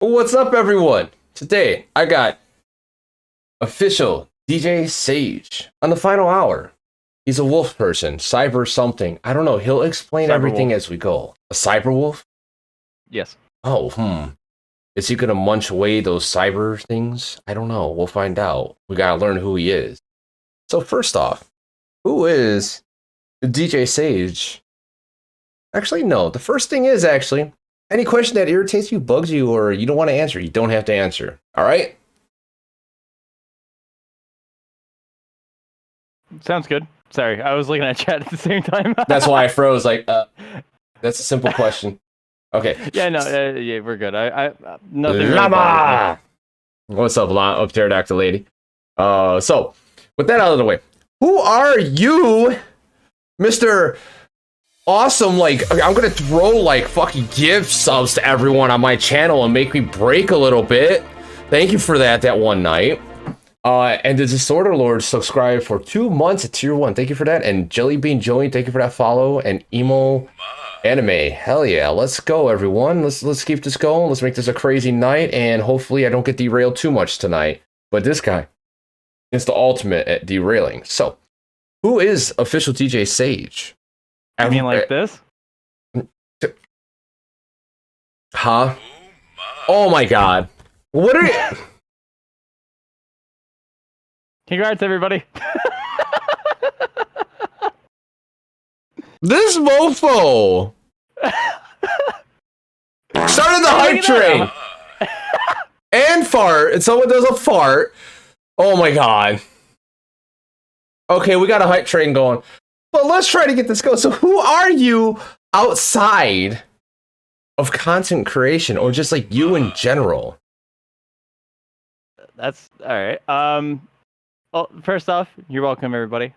What's up, everyone? Today, I got official DJ Sage on the final hour. He's a wolf person, cyber something. I don't know. He'll explain everything as we go. A cyber wolf? Yes. Oh, Is he gonna munch away those cyber things? I don't know. We'll find out. We gotta learn who he is. So first off, who is DJ Sage? Actually, no. The first thing is any question that irritates you, bugs you, or you don't want to answer, you don't have to answer. All right? Sounds good. Sorry, I was looking at chat at the same time. That's why I froze. That's a simple question. Okay. Yeah, no, yeah, we're good. I nothing. Llama! What's up, pterodactyl lady? So, with that out of the way, who are you, Mr. Awesome? I'm gonna throw fucking gift subs to everyone on my channel and make me break a little bit. Thank you for that one night. And the Disorder Lord subscribed for 2 months at tier 1. Thank you for that. And Jellybean Joey, thank you for that follow. And Emo Anime, hell yeah, let's go, everyone. Let's keep this going. Let's make this a crazy night, and hopefully I don't get derailed too much tonight. But this guy is the ultimate at derailing. So, who is official DJ Sage? I mean, like this? Huh? Oh my god. What are you? Congrats, everybody. This mofo started the hype train and fart, and someone does a fart. Oh my god. Okay, we got a hype train going, but let's try to get this going. So who are you outside of content creation, or just you in general? That's all right. Well, first off, you're welcome, everybody.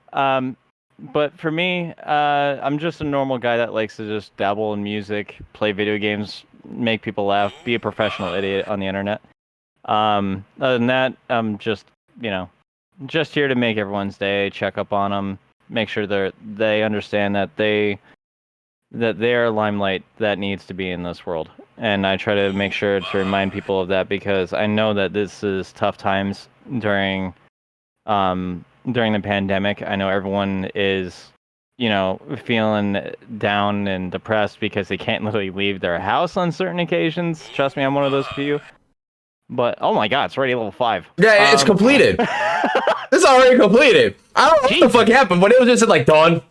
But for me, I'm just a normal guy that likes to just dabble in music, play video games, make people laugh, be a professional idiot on the internet. Other than that, I'm just, just here to make everyone's day, check up on them, make sure they understand that they are limelight that needs to be in this world. And I try to make sure to remind people of that, because I know that this is tough times during the pandemic. I know everyone is, feeling down and depressed because they can't literally leave their house on certain occasions. Trust me, I'm one of those few. But, oh my god, it's already level 5. Yeah, it's completed. It's already completed. I don't know what the fuck happened, but it was just done.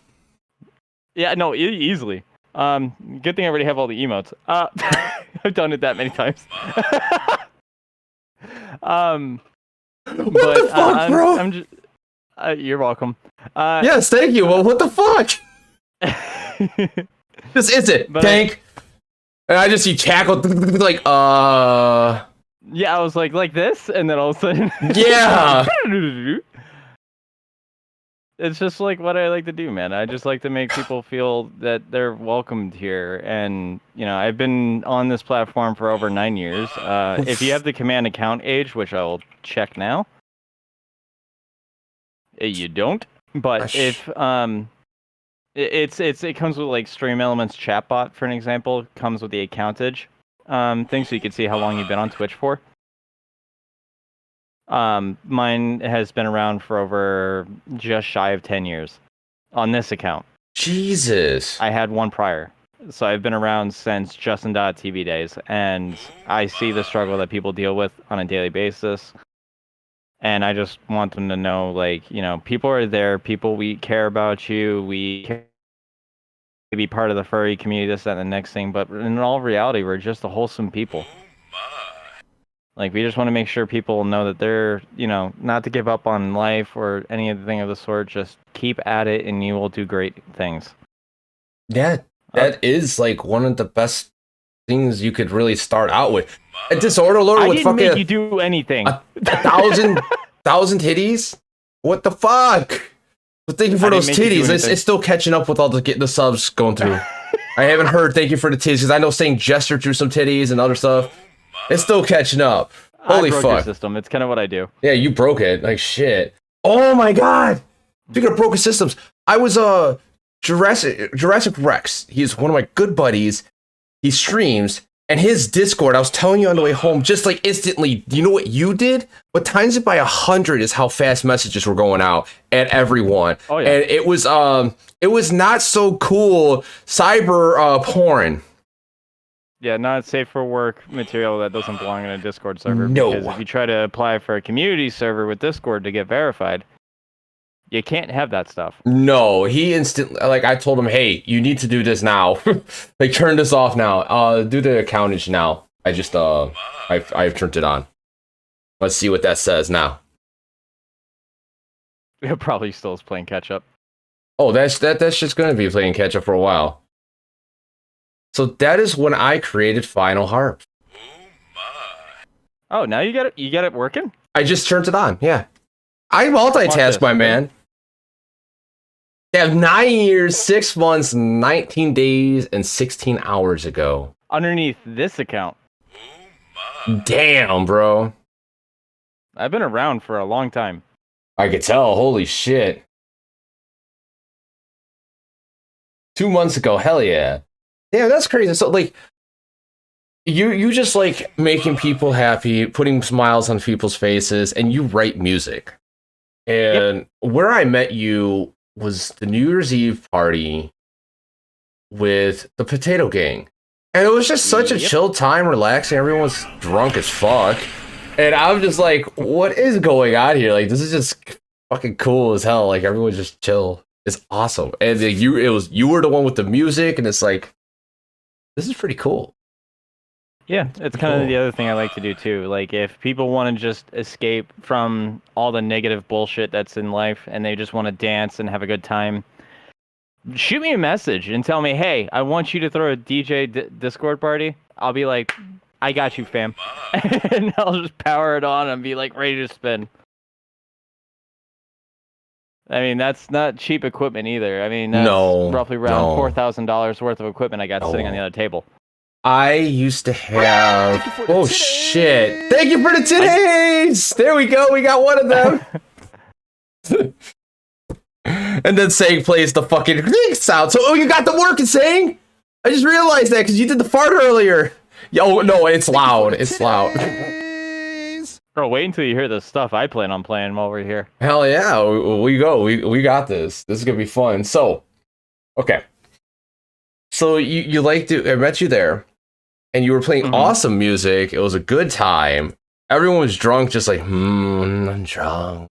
Yeah, no, easily. Good thing I already have all the emotes. I've done it that many times. What the fuck, bro? I'm just, you're welcome. Yes, thank you. Well, what the fuck? This is it. Tank. And I just see Tackle Yeah, I was like this, and then all of a sudden... Yeah! It's just what I like to do, man. I just like to make people feel that they're welcomed here. And, I've been on this platform for over 9 years. If you have the command account age, which I will check now. You don't, but if it comes with Stream Elements chatbot, for an example, comes with the accountage thing, so you can see how long you've been on Twitch for. Mine has been around for over just shy of 10 years on this account. Jesus. I had one prior, so I've been around since Justin.tv days, and I see the struggle that people deal with on a daily basis. And I just want them to know, people are there, we care about you, we care to be part of the furry community, this, that, and the next thing, but in all reality, we're just a wholesome people. We just want to make sure people know that they're, not to give up on life or anything of the sort, just keep at it and you will do great things. Yeah, that is, one of the best things you could really start out with. A Disorder Lord with fucking... I didn't make you do anything. A thousand titties? What the fuck? But thank you for those titties. It's still catching up with all the subs going through. I haven't heard thank you for the titties, because I know saying Jester drew some titties and other stuff. It's still catching up. Holy I broke fuck. Your system. It's kind of what I do. Yeah, you broke it. Shit. Oh my god. Speaking of broken systems, I was Jurassic Rex. He's one of my good buddies. He streams, And his Discord, I was telling you on the way home, just like instantly, you know what you did? But times it by 100 is how fast messages were going out at everyone. Oh, yeah. And it was not so cool cyber porn. Yeah, not safe for work material that doesn't belong in a Discord server. No. Because if you try to apply for a community server with Discord to get verified, you can't have that stuff. No, he instantly, like, I told him, hey, you need to do this now. Like, turn this off now. Do the accountage now. I just, I've turned it on. Let's see what that says now. It probably still is playing catch up. Oh, that's just gonna be playing catch up for a while. So that is when I created FinalHarps. Oh, now you got it working? I just turned it on, yeah. I multitask, my man. They have 9 years, 6 months, 19 days, and 16 hours ago. Underneath this account. Damn, bro. I've been around for a long time. I could tell. Holy shit. 2 months ago. Hell yeah. Damn, that's crazy. So, like, you just like making people happy, putting smiles on people's faces, and you write music. And where I met you was the New Year's Eve party with the Potato Gang. And it was just such a chill time, relaxing. Everyone was drunk as fuck. And I'm just like, what is going on here? Like, this is just fucking cool as hell. Like, everyone's just chill. It's awesome. And you were the one with the music, and it's like, this is pretty cool. Yeah, it's kind of the other thing I like to do too. Like, if people want to just escape from all the negative bullshit that's in life and they just want to dance and have a good time, shoot me a message and tell me, hey, I want you to throw a DJ Discord party. I'll be like, I got you, fam. And I'll just power it on and be like ready to spin. I mean, that's not cheap equipment either. I mean, that's roughly around $4,000 worth of equipment I got sitting on the other table. I used to have... Oh, shit. Thank you for the titties! There we go. We got one of them. And then Sang plays the fucking sound. So, you got the working, Sang? I just realized that because you did the fart earlier. Yo, no, it's loud. It's loud. Bro, wait until you hear the stuff I plan on playing while we're here. Hell yeah. We go. We got this. This is going to be fun. So, okay. So, you like to... I met you there. And you were playing awesome music. It was a good time. Everyone was drunk, just like, I'm drunk.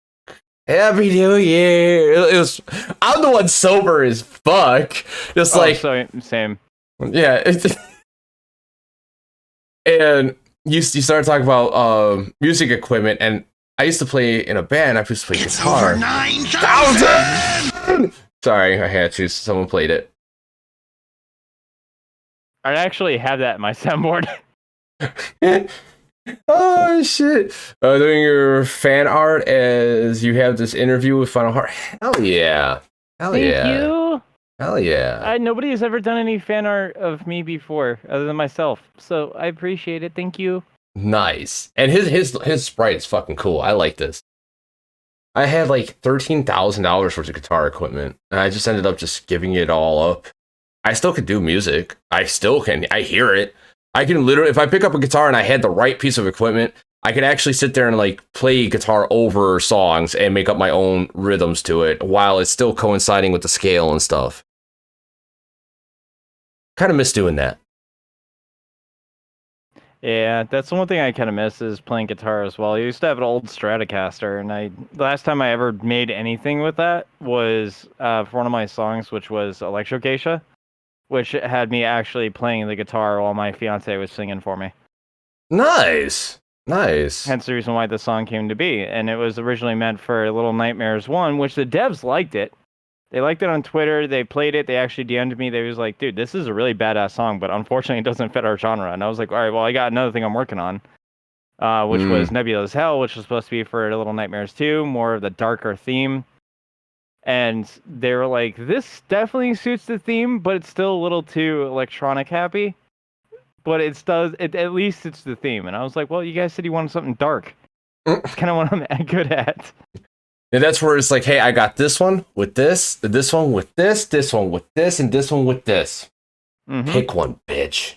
Happy New Year. It was. I'm the one sober as fuck. Just Same. Yeah. And you started talking about music equipment, and I used to play in a band. I used to play guitar. Over 9,000! Sorry, I had to. Someone played it. I actually have that in my soundboard. Oh shit! Doing your fan art as you have this interview with FinalHarps. Hell yeah! Hell Thank yeah! you. Hell yeah! Nobody has ever done any fan art of me before, other than myself. So I appreciate it. Thank you. Nice. And his sprite is fucking cool. I like this. I had like $13,000 worth of guitar equipment, and I just ended up just giving it all up. I still could do music. I still can. I hear it. I can literally, if I pick up a guitar and I had the right piece of equipment, I could actually sit there and like play guitar over songs and make up my own rhythms to it while it's still coinciding with the scale and stuff. Kind of miss doing that. Yeah, that's the one thing I kind of miss is playing guitar as well. I used to have an old Stratocaster, and the last time I ever made anything with that was for one of my songs, which was Electrogeisha, which had me actually playing the guitar while my fiance was singing for me. Nice. Nice. Hence the reason why the song came to be. And it was originally meant for Little Nightmares 1, which the devs liked it. They liked it on Twitter. They played it. They actually DM'd me. They was like, dude, this is a really badass song, but unfortunately it doesn't fit our genre. And I was like, all right, well, I got another thing I'm working on, which was Nebula's Hell, which was supposed to be for Little Nightmares 2, more of the darker theme. And they were like, this definitely suits the theme, but it's still a little too electronic happy. But at least it's the theme. And I was like, well, you guys said you wanted something dark. It's kind of what I'm good at. And that's where it's like, hey, I got this one with this one with this one with this, and this one with this. Pick one, bitch.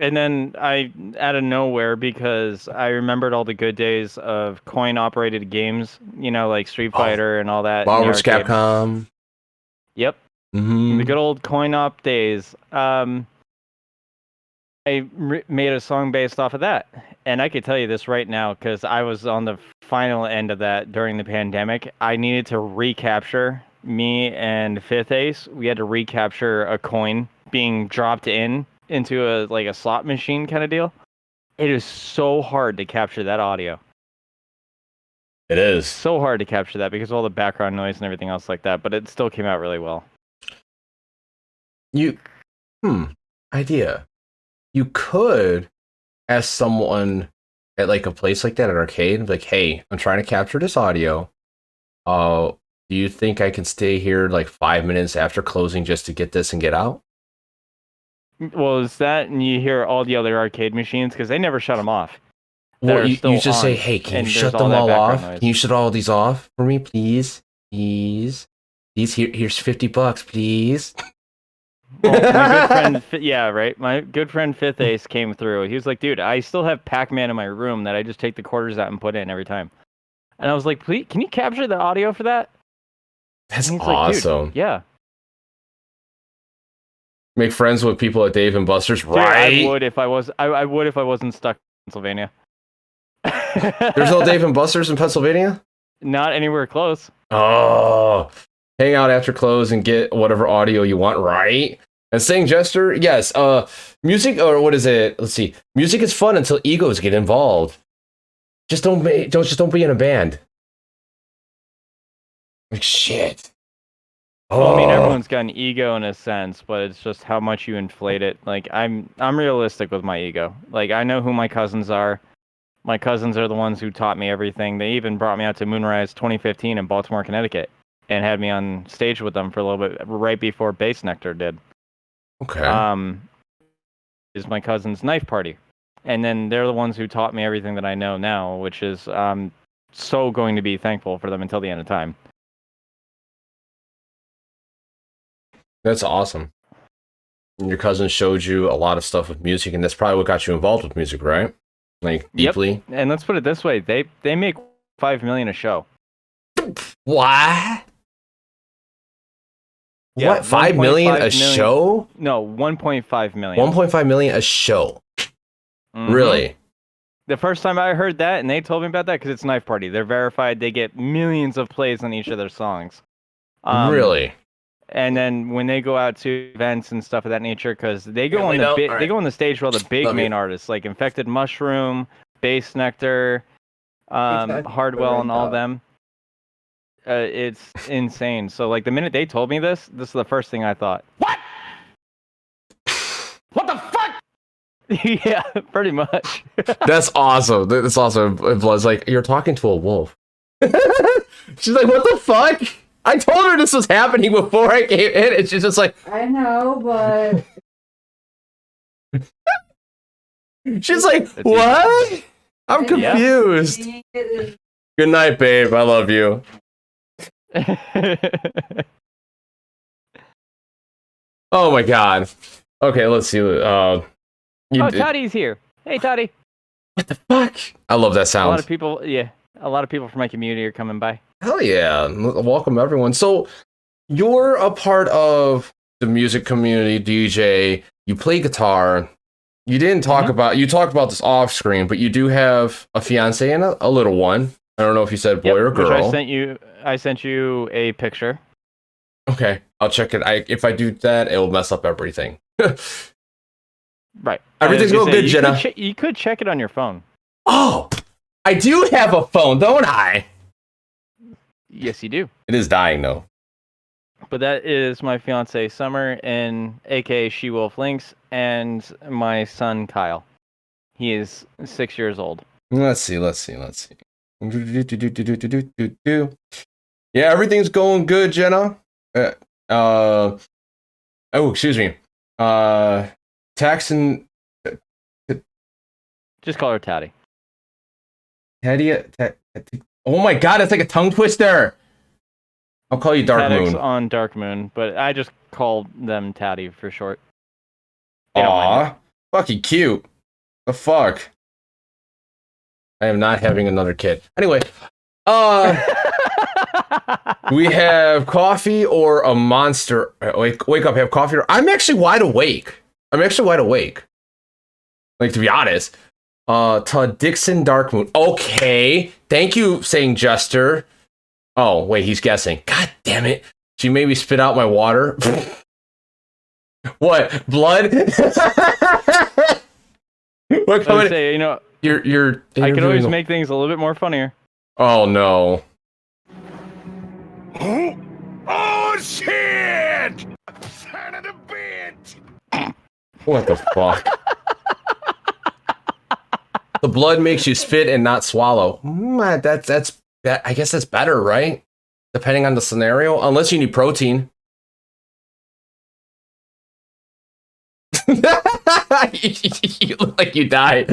And then I, out of nowhere, because I remembered all the good days of coin-operated games, you know, like Street Fighter and all that. Marvel vs. Capcom. Yep. Mm-hmm. The good old coin-op days. I made a song based off of that. And I could tell you this right now, because I was on the final end of that during the pandemic. I needed to recapture, me and Fifth Ace, we had to recapture a coin being dropped into a slot machine kind of deal. It is so hard to capture that audio. It is. So hard to capture that because of all the background noise and everything else like that, but it still came out really well. Idea. You could ask someone at like a place like that, an arcade, like, hey, I'm trying to capture this audio. Do you think I can stay here like 5 minutes after closing just to get this and get out? Well, it's that, and you hear all the other arcade machines because they never shut them off. Well, you just say, hey, can you shut them all off? Can you shut all these off for me, please? Please. Here's $50, please. Well, my good friend, yeah, right. My good friend Fifth Ace came through. He was like, dude, I still have Pac-Man in my room that I just take the quarters out and put in every time. And I was like, please, can you capture the audio for that? That's awesome. Like, yeah. Make friends with people at Dave and Buster's, Dude, right? I would if I wasn't stuck in Pennsylvania. There's no Dave and Buster's in Pennsylvania? Not anywhere close. Oh, hang out after close and get whatever audio you want, right? And saying Jester, yes. Music, or what is it? Let's see. Music is fun until egos get involved. Just don't be in a band. Like shit. Well, I mean, everyone's got an ego in a sense, but it's just how much you inflate it. Like I'm realistic with my ego. Like I know who my cousins are. My cousins are the ones who taught me everything. They even brought me out to Moonrise 2015 in Baltimore, Connecticut, and had me on stage with them for a little bit right before Bass Nectar did. Okay. Is my cousin's knife party, and then they're the ones who taught me everything that I know now, which is so going to be thankful for them until the end of time. That's awesome. And your cousin showed you a lot of stuff with music, and that's probably what got you involved with music, right? Like deeply. Yep. And let's put it this way: they make $5 million a show. What? Yeah, what? 5 million a show? No, 1.5 million. 1.5 million a show. Mm-hmm. Really? The first time I heard that, and they told me about that because it's Knife Party. They're verified. They get millions of plays on each of their songs. Really? And then when they go out to events and stuff of that nature, because they go on they go on the stage with all the big main artists like Infected Mushroom, Bass Nectar, Hardwell, and all of them. It's insane. So like the minute they told me this is the first thing I thought. What? What the fuck? Yeah, pretty much. That's awesome. That's awesome. Blood's like, you're talking to a wolf. She's like, what the fuck? I told her this was happening before I came in, and she's just like, I know, but... She's like, what? I'm confused. Good night, babe. I love you. Oh my god. Okay, let's see. Toddy's here. Hey, Toddy. What the fuck? I love that sound. A lot of people from my community are coming by. Hell yeah. Welcome everyone. So you're a part of the music community, DJ. You play guitar. You didn't talk about, you talked about this off screen, but you do have a fiance and a little one. I don't know if you said boy or girl. Which I sent you a picture. Okay, I'll check it. If I do that, it will mess up everything. Right. Everything's going good, Jenna. You could check it on your phone. Oh, I do have a phone, don't I? Yes, you do. It is dying, though. But that is my fiance, Summer, and aka She-Wolf Lynx, and my son, Kyle. He is 6 years old. Let's see. Yeah, everything's going good, Jenna. Oh, excuse me. Taxon. Just call her Taddy. Taddy. Oh my god, it's like a tongue twister. I'll call you Dark Moon. On Dark Moon, but I just call them Taddy for short. Aw. Fucking cute. The fuck? I am not having another kid. Anyway, we have coffee or a monster. Wake up, have coffee. I'm actually wide awake. Like, to be honest. To Dixon Darkmoon. Okay. Thank you, saying Jester. Oh, wait, he's guessing. God damn it. She made me spit out my water. What? Blood? What I would say, you're I could always make things a little bit more funnier. Oh no. Oh shit! Son of a bitch! What the fuck? The blood makes you spit and not swallow. That's I guess that's better, right? Depending on the scenario, unless you need protein. You look like you died.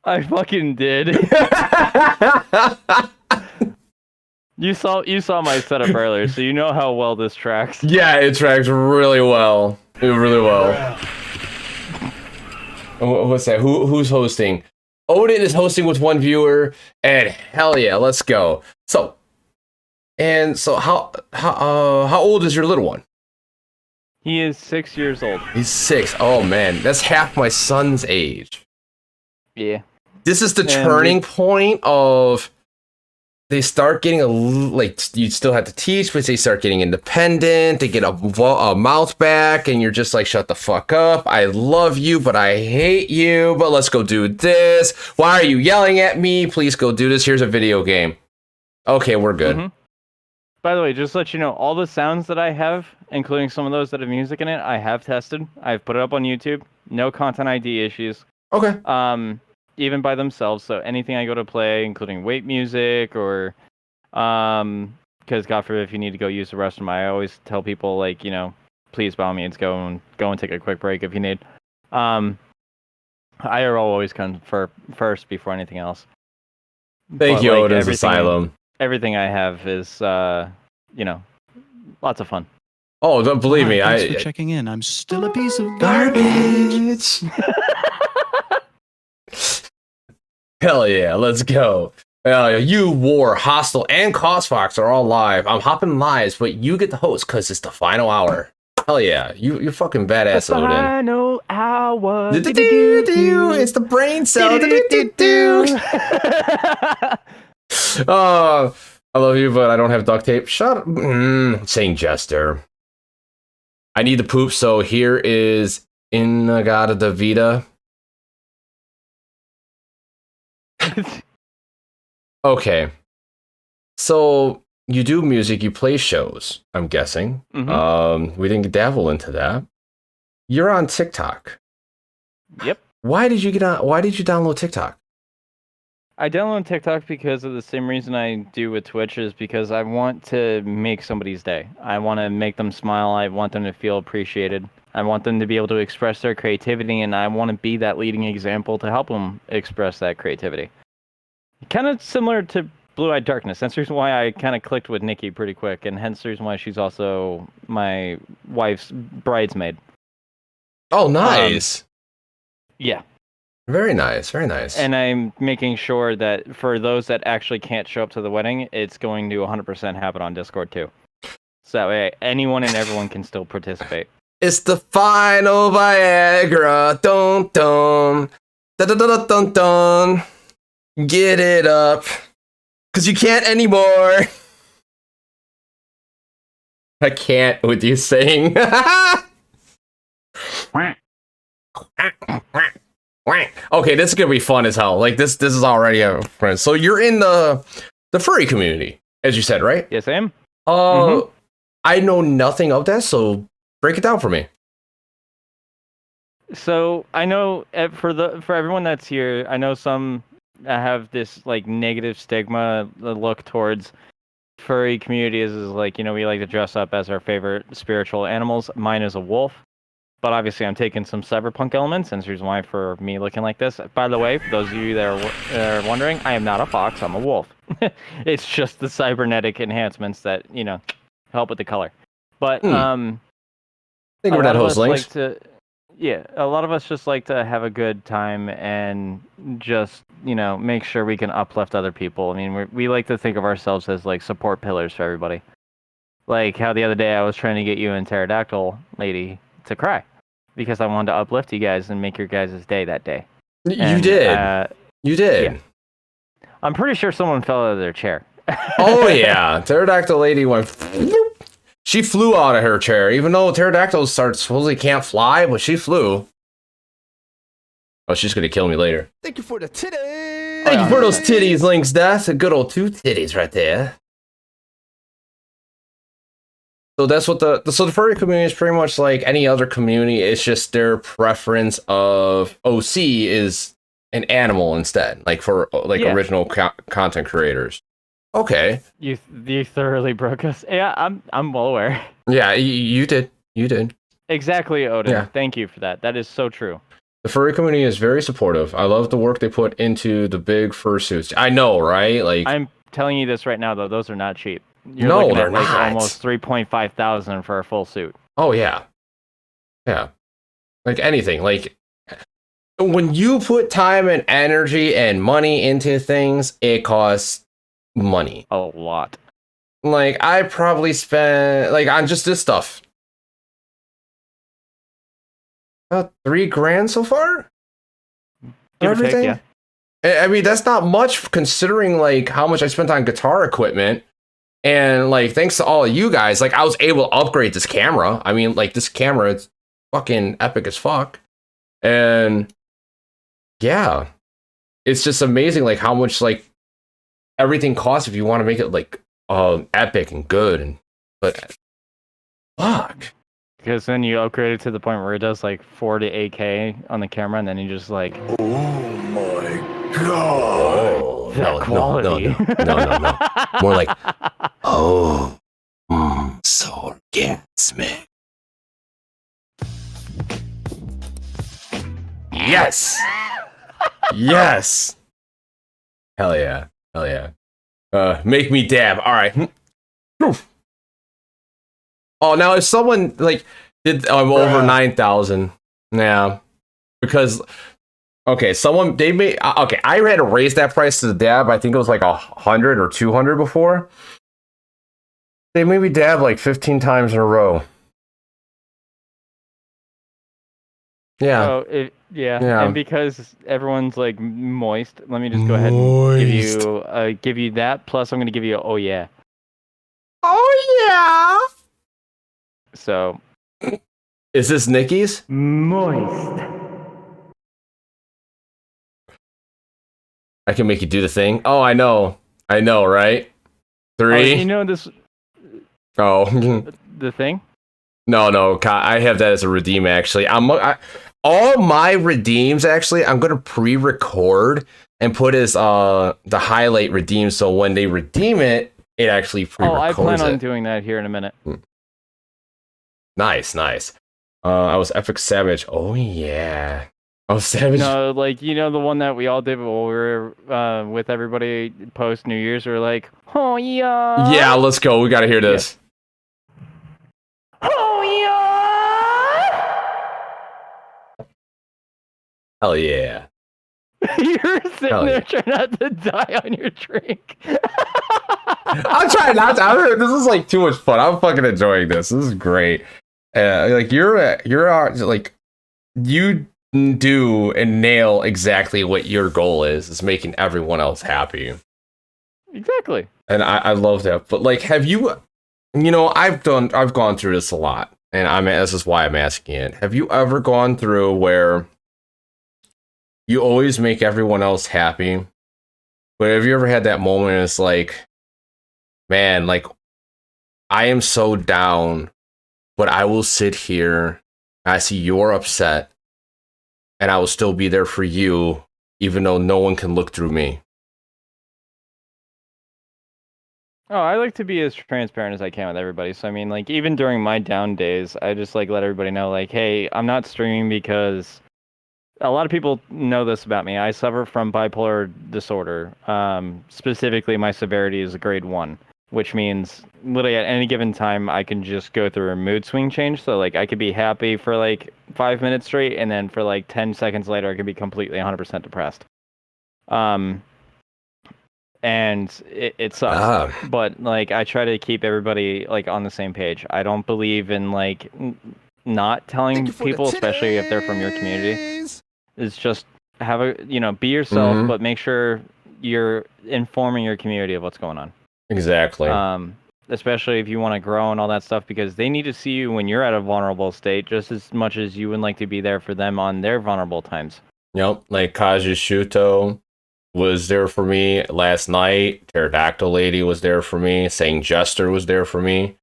I fucking did. You saw my setup earlier, so you know how well this tracks. Yeah, it tracks really well. Really well. What's that? Who's hosting? Odin is hosting with 1 viewer, and hell yeah, let's go. So how old is your little one? He is 6 years old. He's 6. Oh man, that's half my son's age. Yeah. This is the turning point of they start getting you still have to teach, but they start getting independent. They get a mouth back, and you're just like, shut the fuck up. I love you, but I hate you. But let's go do this. Why are you yelling at me? Please go do this. Here's a video game. Okay, we're good. Mm-hmm. By the way, just to let you know, all the sounds that I have, including some of those that have music in it, I have tested. I've put it up on YouTube. No content ID issues. Okay. Even by themselves. So anything I go to play, including wait music or, because God forbid if you need to go use the restroom, I always tell people like, please by all means go and take a quick break if you need. IRL always comes first before anything else. Thank you, Odin's Asylum. Everything I have is, lots of fun. Oh, don't believe me. Thanks for checking in. I'm still a piece of garbage. Hell yeah, let's go. You, War, Hostile, and Cosfox are all live. I'm hopping lives, but you get the host because it's the final hour. Hell yeah, you're fucking badass, Odin. Final hour. It's the brain cell. Oh, I love you, but I don't have duct tape. Shut up. Saying Jester. I need the poop, so here is Inagata da Vida. Okay. So you do music, you play shows, I'm guessing. Mm-hmm. We didn't dabble into that. You're on TikTok. Yep. Why did you download TikTok? I download TikTok because of the same reason I do with Twitch, is because I want to make somebody's day. I want to make them smile. I want them to feel appreciated. I want them to be able to express their creativity, and I want to be that leading example to help them express that creativity. Kind of similar to Blue-Eyed Darkness. That's the reason why I kind of clicked with Nikki pretty quick, and hence the reason why she's also my wife's bridesmaid. Oh, nice. Yeah. Very nice, very nice. And I'm making sure that for those that actually can't show up to the wedding, it's going to 100% happen on Discord too. So that way anyone and everyone can still participate. It's the final Viagra. Dun dun. Dun dun dun dun dun. Get it up. Because you can't anymore. I can't with you saying. Okay, this is gonna be fun as hell. Like this is already a friend. So you're in the furry community, as you said, right? Yes, I am. I know nothing of that, so break it down for me. So I know for everyone that's here, I know some have this like negative stigma look towards furry communities is like, we like to dress up as our favorite spiritual animals. Mine is a wolf. But obviously, I'm taking some cyberpunk elements, and there's why for me looking like this. By the way, for those of you that are wondering, I am not a fox. I'm a wolf. It's just the cybernetic enhancements that help with the color. But think of that host links. Yeah, a lot of us just like to have a good time and just, make sure we can uplift other people. I mean, we like to think of ourselves as like support pillars for everybody. Like how the other day I was trying to get you and Pterodactyl lady to cry because I wanted to uplift you guys and make your guys' day that day. You did. You did. Yeah. I'm pretty sure someone fell out of their chair. Oh yeah, Pterodactyl lady went. She flew out of her chair, even though pterodactyls supposedly can't fly, but she flew. Oh, she's gonna kill me later. Thank you for the titties. Thank you for those titties, Links. That's a good old 2 titties right there. So that's what the furry community is pretty much like any other community. It's just their preference of OC is an animal instead, like for original content creators. Okay. You thoroughly broke us. Yeah, I'm well aware. Yeah, you did. You did. Exactly, Odin. Yeah. Thank you for that. That is so true. The furry community is very supportive. I love the work they put into the big fursuits. I know, right? Like I'm telling you this right now, though. Those are not cheap. You're no, looking they're at like not. almost 3.5 thousand for a full suit. Oh yeah, yeah. Like anything. Like when you put time and energy and money into things, it costs money. A lot. Like I probably spent like on just this stuff about $3,000 so far. Give or take, Everything. yeah. I mean that's not much considering like how much I spent on guitar equipment, and like thanks to all of you guys, like I was able to upgrade this camera. I mean like this camera, it's fucking epic as fuck, and yeah, it's just amazing like how much like everything costs if you want to make it like epic and good, and but fuck. Because then you upgrade it to the point where it does like 4 to 8K on the camera, and then you just like Oh my god. Oh, that quality. No. More like, oh, so orgasmic. Yes. Yes. Hell yeah. Hell yeah. Make me dab. All right. Oh, now if someone like did over 9,000, yeah, because okay, they made okay. I had to raise that price to the dab. I think it was like 100 or 200 before. They made me dab like 15 times in a row. Yeah. Oh, yeah. And because everyone's like moist, let me just go ahead and give you that. Plus, I'm going to give you oh yeah. Oh yeah. So, is this Nikki's? Moist. I can make you do the thing. Oh, I know, right? 3. Oh, you know this. Oh, the thing. No. I have that as a redeem. Actually, all my redeems. Actually, I'm gonna pre-record and put as the highlight redeem. So when they redeem it, it actually pre-records I plan on it. doing that here in a minute. Nice. I was Epic Savage. Oh yeah. Oh, Savage. No, like the one that we all did while we were with everybody post New Year's. We were like, oh yeah. Yeah, let's go. We gotta hear this. Yeah. Oh yeah. Hell yeah. You're sitting there trying not to die on your drink. I'm trying not to. This is like too much fun. I'm fucking enjoying this. This is great. Like you're like you do and nail exactly what your goal is making everyone else happy. Exactly. And I love that. But like, have you? I've gone through this a lot, and this is why I'm asking it. Have you ever gone through where you always make everyone else happy, but have you ever had that moment? And it's like, man, like I am so down, but I will sit here. I see you're upset, and I will still be there for you, even though no one can look through me. Oh, I like to be as transparent as I can with everybody. So I mean, like even during my down days, I just like let everybody know, like, hey, I'm not streaming because a lot of people know this about me. I suffer from bipolar disorder. Specifically, my severity is a grade 1, which means literally at any given time I can just go through a mood swing change. So like I could be happy for like 5 minutes straight, and then for like 10 seconds later I could be completely 100% depressed. And it sucks. But like I try to keep everybody like on the same page. I don't believe in like not telling people, especially if they're from your community. It's just have a be yourself, but make sure you're informing your community of what's going on. Exactly. Especially if you want to grow and all that stuff, because they need to see you when you're at a vulnerable state just as much as you would like to be there for them on their vulnerable times. Yep, like Kaji Shuto was there for me last night. Pterodactyl Lady was there for me. Saying Jester was there for me.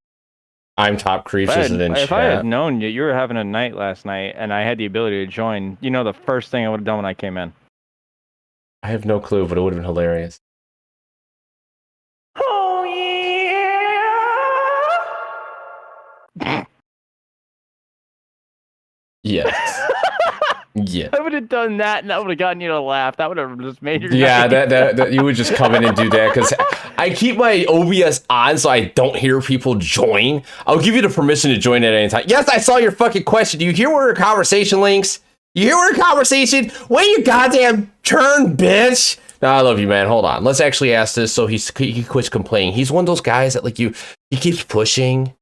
I'm Top Creatures in chat. If I had known you were having a night last night and I had the ability to join, the first thing I would have done when I came in. I have no clue, but it would have been hilarious. Oh yeah! Yes. Yeah. I would have done that, and that would have gotten you to laugh. That would have just made your night. that you would just come in and do that, because I keep my OBS on so I don't hear people join. I'll give you the permission to join at any time. Yes, I saw your fucking question. Do you hear where the conversation links? You hear where the conversation? Wait your goddamn turn, bitch. No, I love you, man. Hold on. Let's actually ask this so he quits complaining. He's one of those guys that he keeps pushing.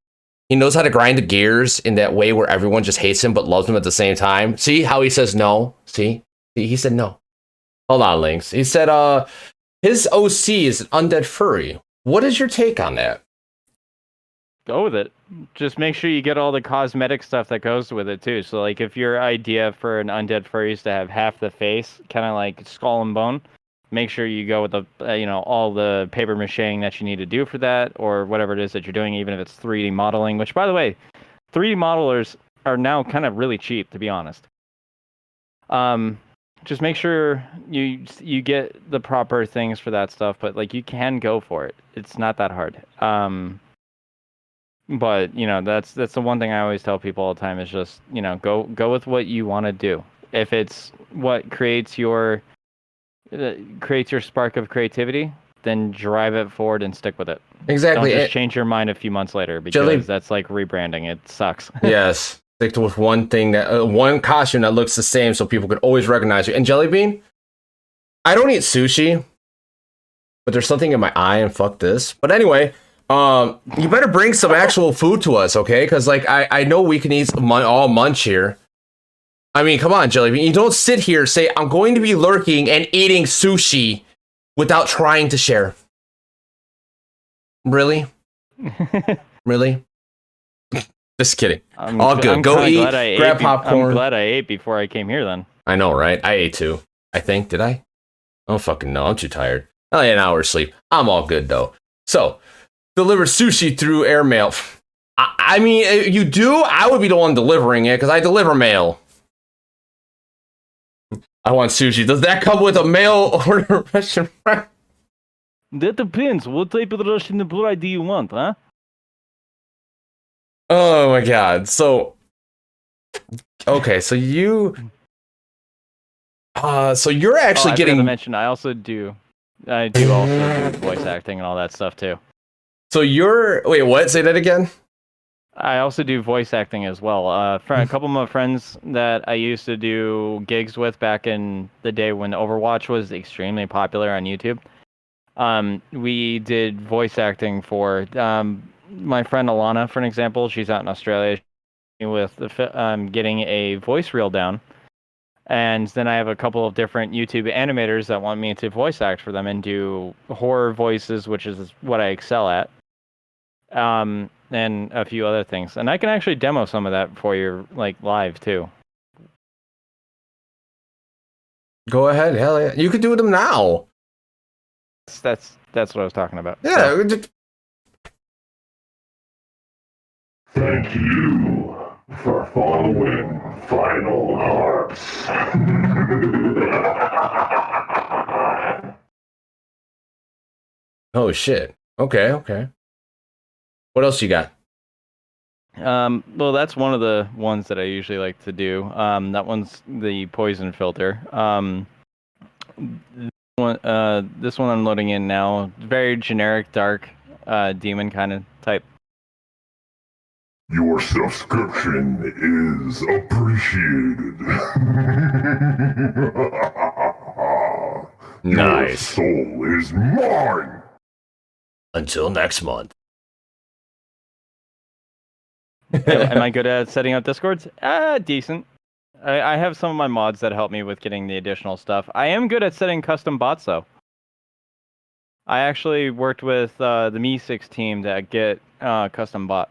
He knows how to grind the gears in that way where everyone just hates him but loves him at the same time. See how he says no? See? He said no. Hold on, Lynx. He said his OC is an undead furry. What is your take on that? Go with it. Just make sure you get all the cosmetic stuff that goes with it too. So like if your idea for an undead furry is to have half the face, kind of like skull and bone, make sure you go with the all the paper macheing that you need to do for that, or whatever it is that you're doing, even if it's 3D modeling, which by the way, 3D modelers are now kind of really cheap, to be honest. Just make sure you get the proper things for that stuff, but like you can go for it. It's not that hard. But that's the one thing I always tell people all the time is just go with what you want to do. If it's what creates your spark of creativity, then drive it forward and stick with it. Exactly. Don't just change your mind a few months later, because that's like rebranding. It sucks. Yes. Stick with one thing one costume that looks the same so people could always recognize you. And Jellybean, I don't eat sushi, but there's something in my eye and fuck this. But anyway, you better bring some actual food to us, okay? Because like I know we can eat all munch here. I mean, come on, Jellybean. You don't sit here and say, I'm going to be lurking and eating sushi without trying to share. Really? Really? Just kidding. All good. Go eat, grab popcorn. I'm glad I ate before I came here then. I know, right? I ate too. I think. Did I? I don't fucking know. I'm too tired. Only an hour's sleep. I'm all good, though. So, deliver sushi through airmail. I mean, you do? I would be the one delivering it, because I deliver mail. I want sushi. Does that come with a mail order Russian fry? That depends. What type of Russian fry do you want, huh? Oh my god. So, okay, so you're actually getting. To mention, I also do voice acting and all that stuff too. So wait, what? Say that again. I also do voice acting as well. A couple of my friends that I used to do gigs with back in the day when Overwatch was extremely popular on YouTube. We did voice acting for my friend Alana, for an example. She's out in Australia with getting a voice reel down. And then I have a couple of different YouTube animators that want me to voice act for them and do horror voices, which is what I excel at. And a few other things. And I can actually demo some of that for you, like, live, too. Go ahead. Hell yeah. You could do them now. That's what I was talking about. Yeah. So. Thank you for following FinalHarps. Oh, shit. Okay. What else you got? Well, that's one of the ones that I usually like to do. That one's the poison filter. This one I'm loading in now. Very generic, dark. demon kind of type. Your subscription is appreciated. Your Nice. soul is mine. Until next month. Am I good at setting up Discords? Decent. I have some of my mods that help me with getting the additional stuff. I am good at setting custom bots, though. I actually worked with the Me6 team to get custom bot.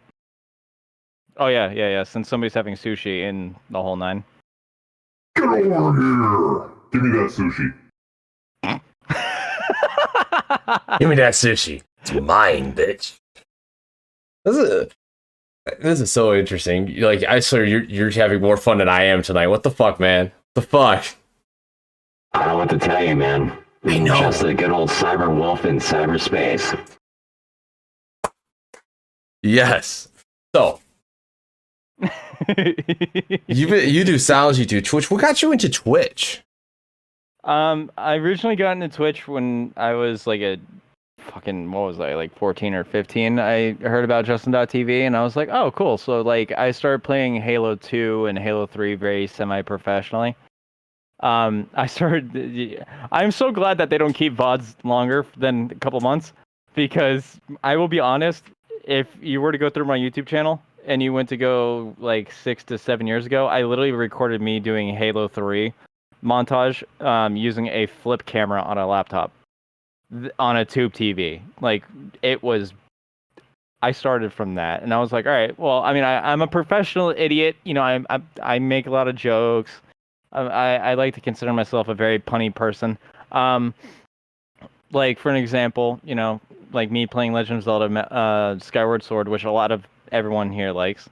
Oh, yeah. Since somebody's having sushi in the whole 9. Get over here. Give me that sushi. Give me that sushi. It's mine, bitch. This is so interesting. Like, I swear you're having more fun than I am tonight. What the fuck, man? What the fuck? I don't know what to tell you, man. I know. Just a good old cyber wolf in cyberspace. Yes. So, you do sounds, you do Twitch. What got you into Twitch? I originally got into Twitch when I was like a fucking, what was I, like 14 or 15. I heard about Justin.tv and I was like, oh, cool. So like I started playing Halo 2 and Halo 3 very semi-professionally. I'm so glad that they don't keep VODs longer than a couple months, because I will be honest, if you were to go through my YouTube channel and you went to go like 6 to 7 years ago, I literally recorded me doing Halo 3 montage using a flip camera on a laptop on a tube TV. Like, it was, I started from that and I was like, all right, well, I mean, I'm a professional idiot, you know, I make a lot of jokes. I like to consider myself a very punny person. Like, for an example, you know, like me playing Legend of Zelda Skyward Sword, which a lot of everyone here likes.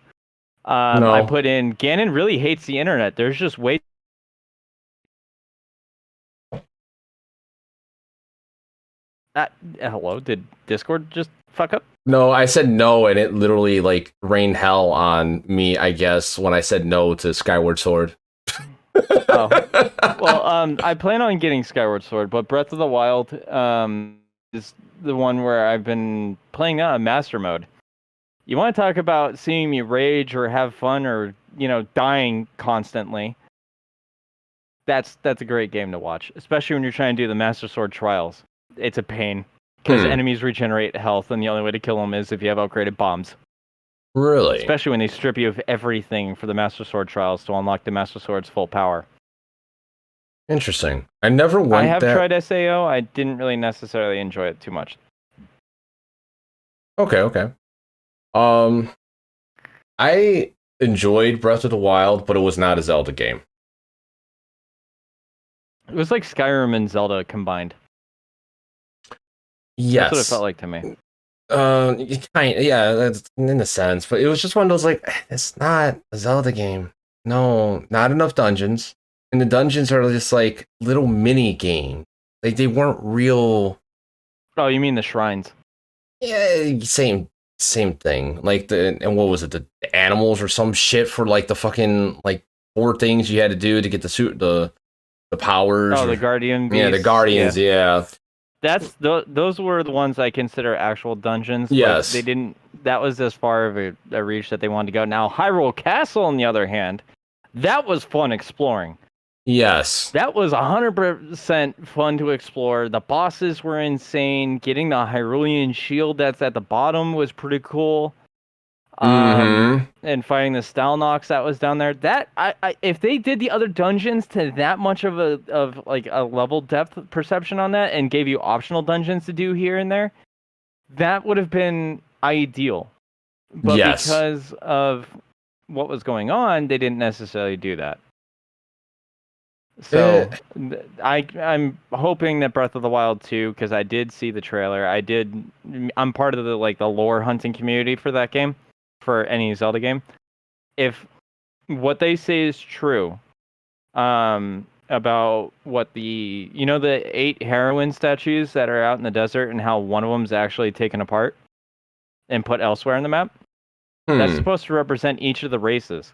No. I put in, Ganon really hates the internet. There's just way... hello? Did Discord just fuck up? No, I said no, and it literally like rained hell on me, I guess, when I said no to Skyward Sword. Oh. Well, I plan on getting Skyward Sword, but Breath of the Wild is the one where I've been playing Master Mode. You want to talk about seeing me rage or have fun or, you know, dying constantly? That's a great game to watch, especially when you're trying to do the Master Sword trials. It's a pain, because enemies regenerate health, and the only way to kill them is if you have upgraded bombs. Really? Especially when they strip you of everything for the Master Sword trials to unlock the Master Sword's full power. Interesting. I never went I have that... tried SAO. I didn't really necessarily enjoy it too much. Okay. I enjoyed Breath of the Wild, but it was not a Zelda game. It was like Skyrim and Zelda combined. Yes. That's what it felt like to me. Yeah, that's in a sense, but it was just one of those, like, it's not a Zelda game. No, not enough dungeons. And the dungeons are just like little mini games. Like, they weren't real. Oh, you mean the shrines? Yeah, same thing. Like, and what was it, the animals or some shit for like the fucking like 4 things you had to do to get the suit, the powers. Oh, the guardian beasts. Yeah, the guardians. Yeah. Those were the ones I consider actual dungeons. Yes. They didn't. That was as far of a reach that they wanted to go. Now, Hyrule Castle, on the other hand, that was fun exploring. Yes. That was 100% fun to explore. The bosses were insane. Getting the Hyrulean shield that's at the bottom was pretty cool. And fighting the Stalnox that was down there. That if they did the other dungeons to that much of a level depth perception on that and gave you optional dungeons to do here and there, that would have been ideal. But yes. Because of what was going on, they didn't necessarily do that. So I'm hoping that Breath of the Wild 2, because I did see the trailer. I'm part of the lore hunting community for that game, for any Zelda game. If what they say is true, about what the 8 heroine statues that are out in the desert and how one of them's actually taken apart and put elsewhere in the map, that's supposed to represent each of the races.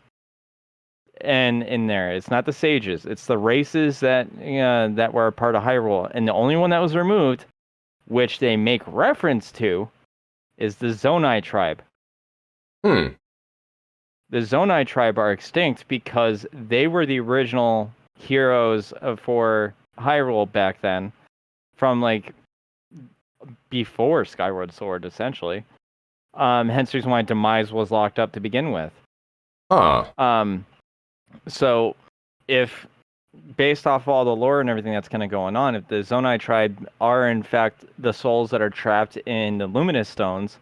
And in there, it's not the sages; it's the races that were a part of Hyrule. And the only one that was removed, which they make reference to, is the Zonai Tribe. Hmm. The Zonai Tribe are extinct because they were the original heroes for Hyrule back then, from like before Skyward Sword, essentially. Hence the reason why Demise was locked up to begin with. Huh. So if based off all the lore and everything that's kind of going on, if the Zonai Tribe are in fact the souls that are trapped in the Luminous Stones,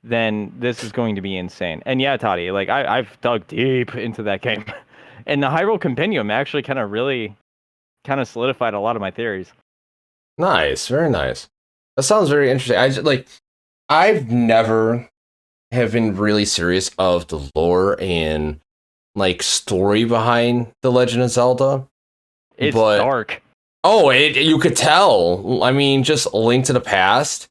then this is going to be insane. And yeah, Toddy, like I've dug deep into that game, and the Hyrule Compendium actually kind of solidified a lot of my theories. Nice. Very nice. That sounds very interesting. I've never have been really serious of the lore and like story behind The Legend of Zelda. It's dark. Oh, you could tell. I mean, just Link to the Past,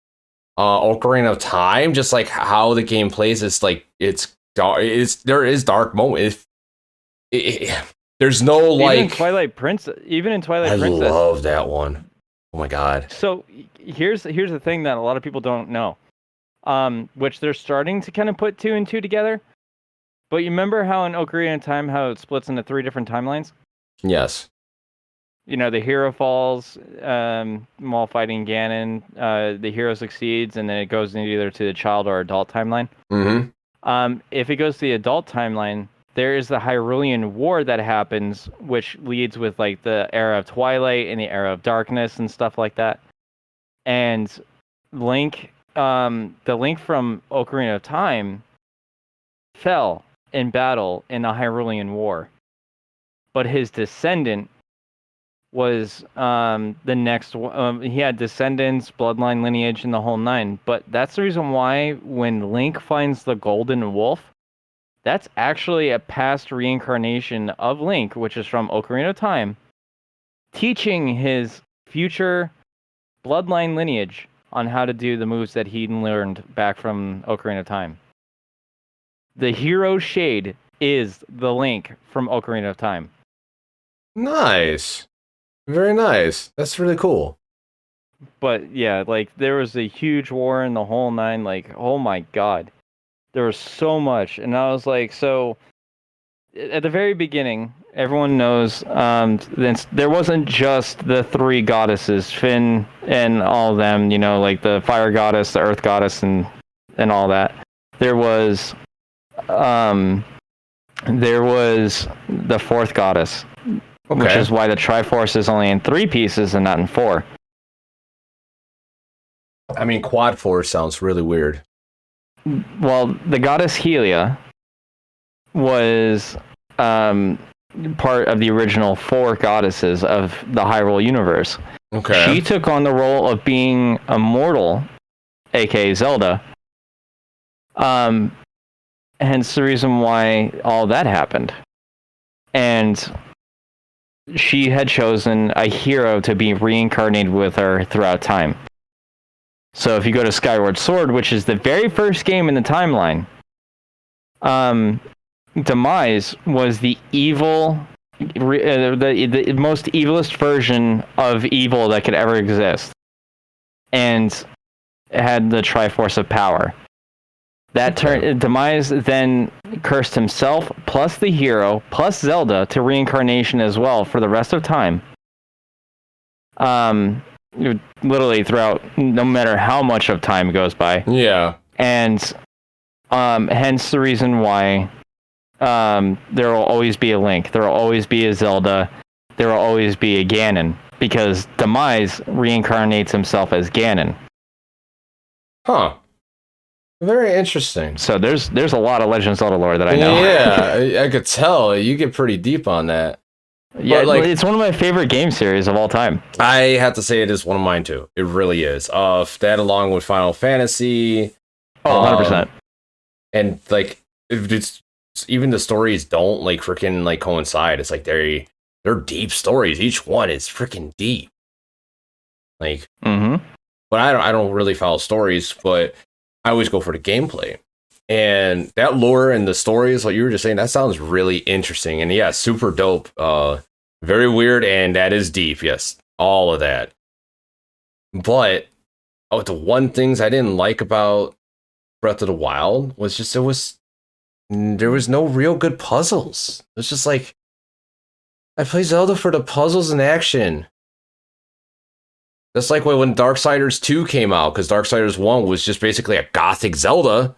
Ocarina of Time, just like how the game plays. It's like it's dark. There is dark moments. There's no like Even in Twilight Princess. I love that one. Oh my god. So here's the thing that a lot of people don't know, which they're starting to kind of put 2 and 2 together. But you remember how in Ocarina of Time, how it splits into 3 different timelines? Yes. You know, the hero falls while fighting Ganon, the hero succeeds, and then it goes either to the child or adult timeline. Mm-hmm. If it goes to the adult timeline, there is the Hyrulean War that happens, which leads with like the era of Twilight and the era of Darkness and stuff like that. And Link, the Link from Ocarina of Time, fell in battle in the Hyrulean War, but his descendant was the next. He had descendants, bloodline, lineage, and the whole 9. But that's the reason why when Link finds the Golden Wolf, that's actually a past reincarnation of Link, which is from Ocarina of Time, teaching his future bloodline lineage on how to do the moves that he learned back from Ocarina of Time. The hero shade is the Link from Ocarina of Time. Nice. Very nice. That's really cool. But yeah, like there was a huge war in the whole 9. Like, oh my god, there was so much. And I was like, so at the very beginning, everyone knows there wasn't just the 3 goddesses, Finn and all of them, you know, like the fire goddess, the earth goddess, and all that. There was the 4th goddess, which is why the Triforce is only in 3 pieces and not in 4. I mean, Quad Force sounds really weird. Well, the goddess Helia was part of the original 4 goddesses of the Hyrule universe. Okay. She took on the role of being immortal, aka Zelda. Hence the reason why all that happened. And she had chosen a hero to be reincarnated with her throughout time. So if you go to Skyward Sword, which is the very first game in the timeline, Demise was the evil, the most evilest version of evil that could ever exist, and had the Triforce of Power. That Demise then cursed himself, plus the hero, plus Zelda, to reincarnation as well for the rest of time. Literally throughout, no matter how much of time goes by. Yeah. And hence the reason why there will always be a Link, there will always be a Zelda, there will always be a Ganon, because Demise reincarnates himself as Ganon. Huh. Very interesting. So there's a lot of Legend of Zelda lore that I know. Yeah, I could tell. You get pretty deep on that. Yeah, but, like, it's one of my favorite game series of all time. I have to say it is one of mine too. It really is. That along with Final Fantasy. Oh, 100%. And like, it's even the stories don't like freaking like coincide. It's like they're deep stories. Each one is freaking deep. Like, but I don't really follow stories, but I always go for the gameplay. And that lore and the stories, like you were just saying, that sounds really interesting. And yeah, super dope. Very weird, and that is deep. Yes, all of that. But the one things I didn't like about Breath of the Wild was just there was no real good puzzles. It was just like I play Zelda for the puzzles and action. That's like when Darksiders 2 came out, because Darksiders 1 was just basically a gothic Zelda.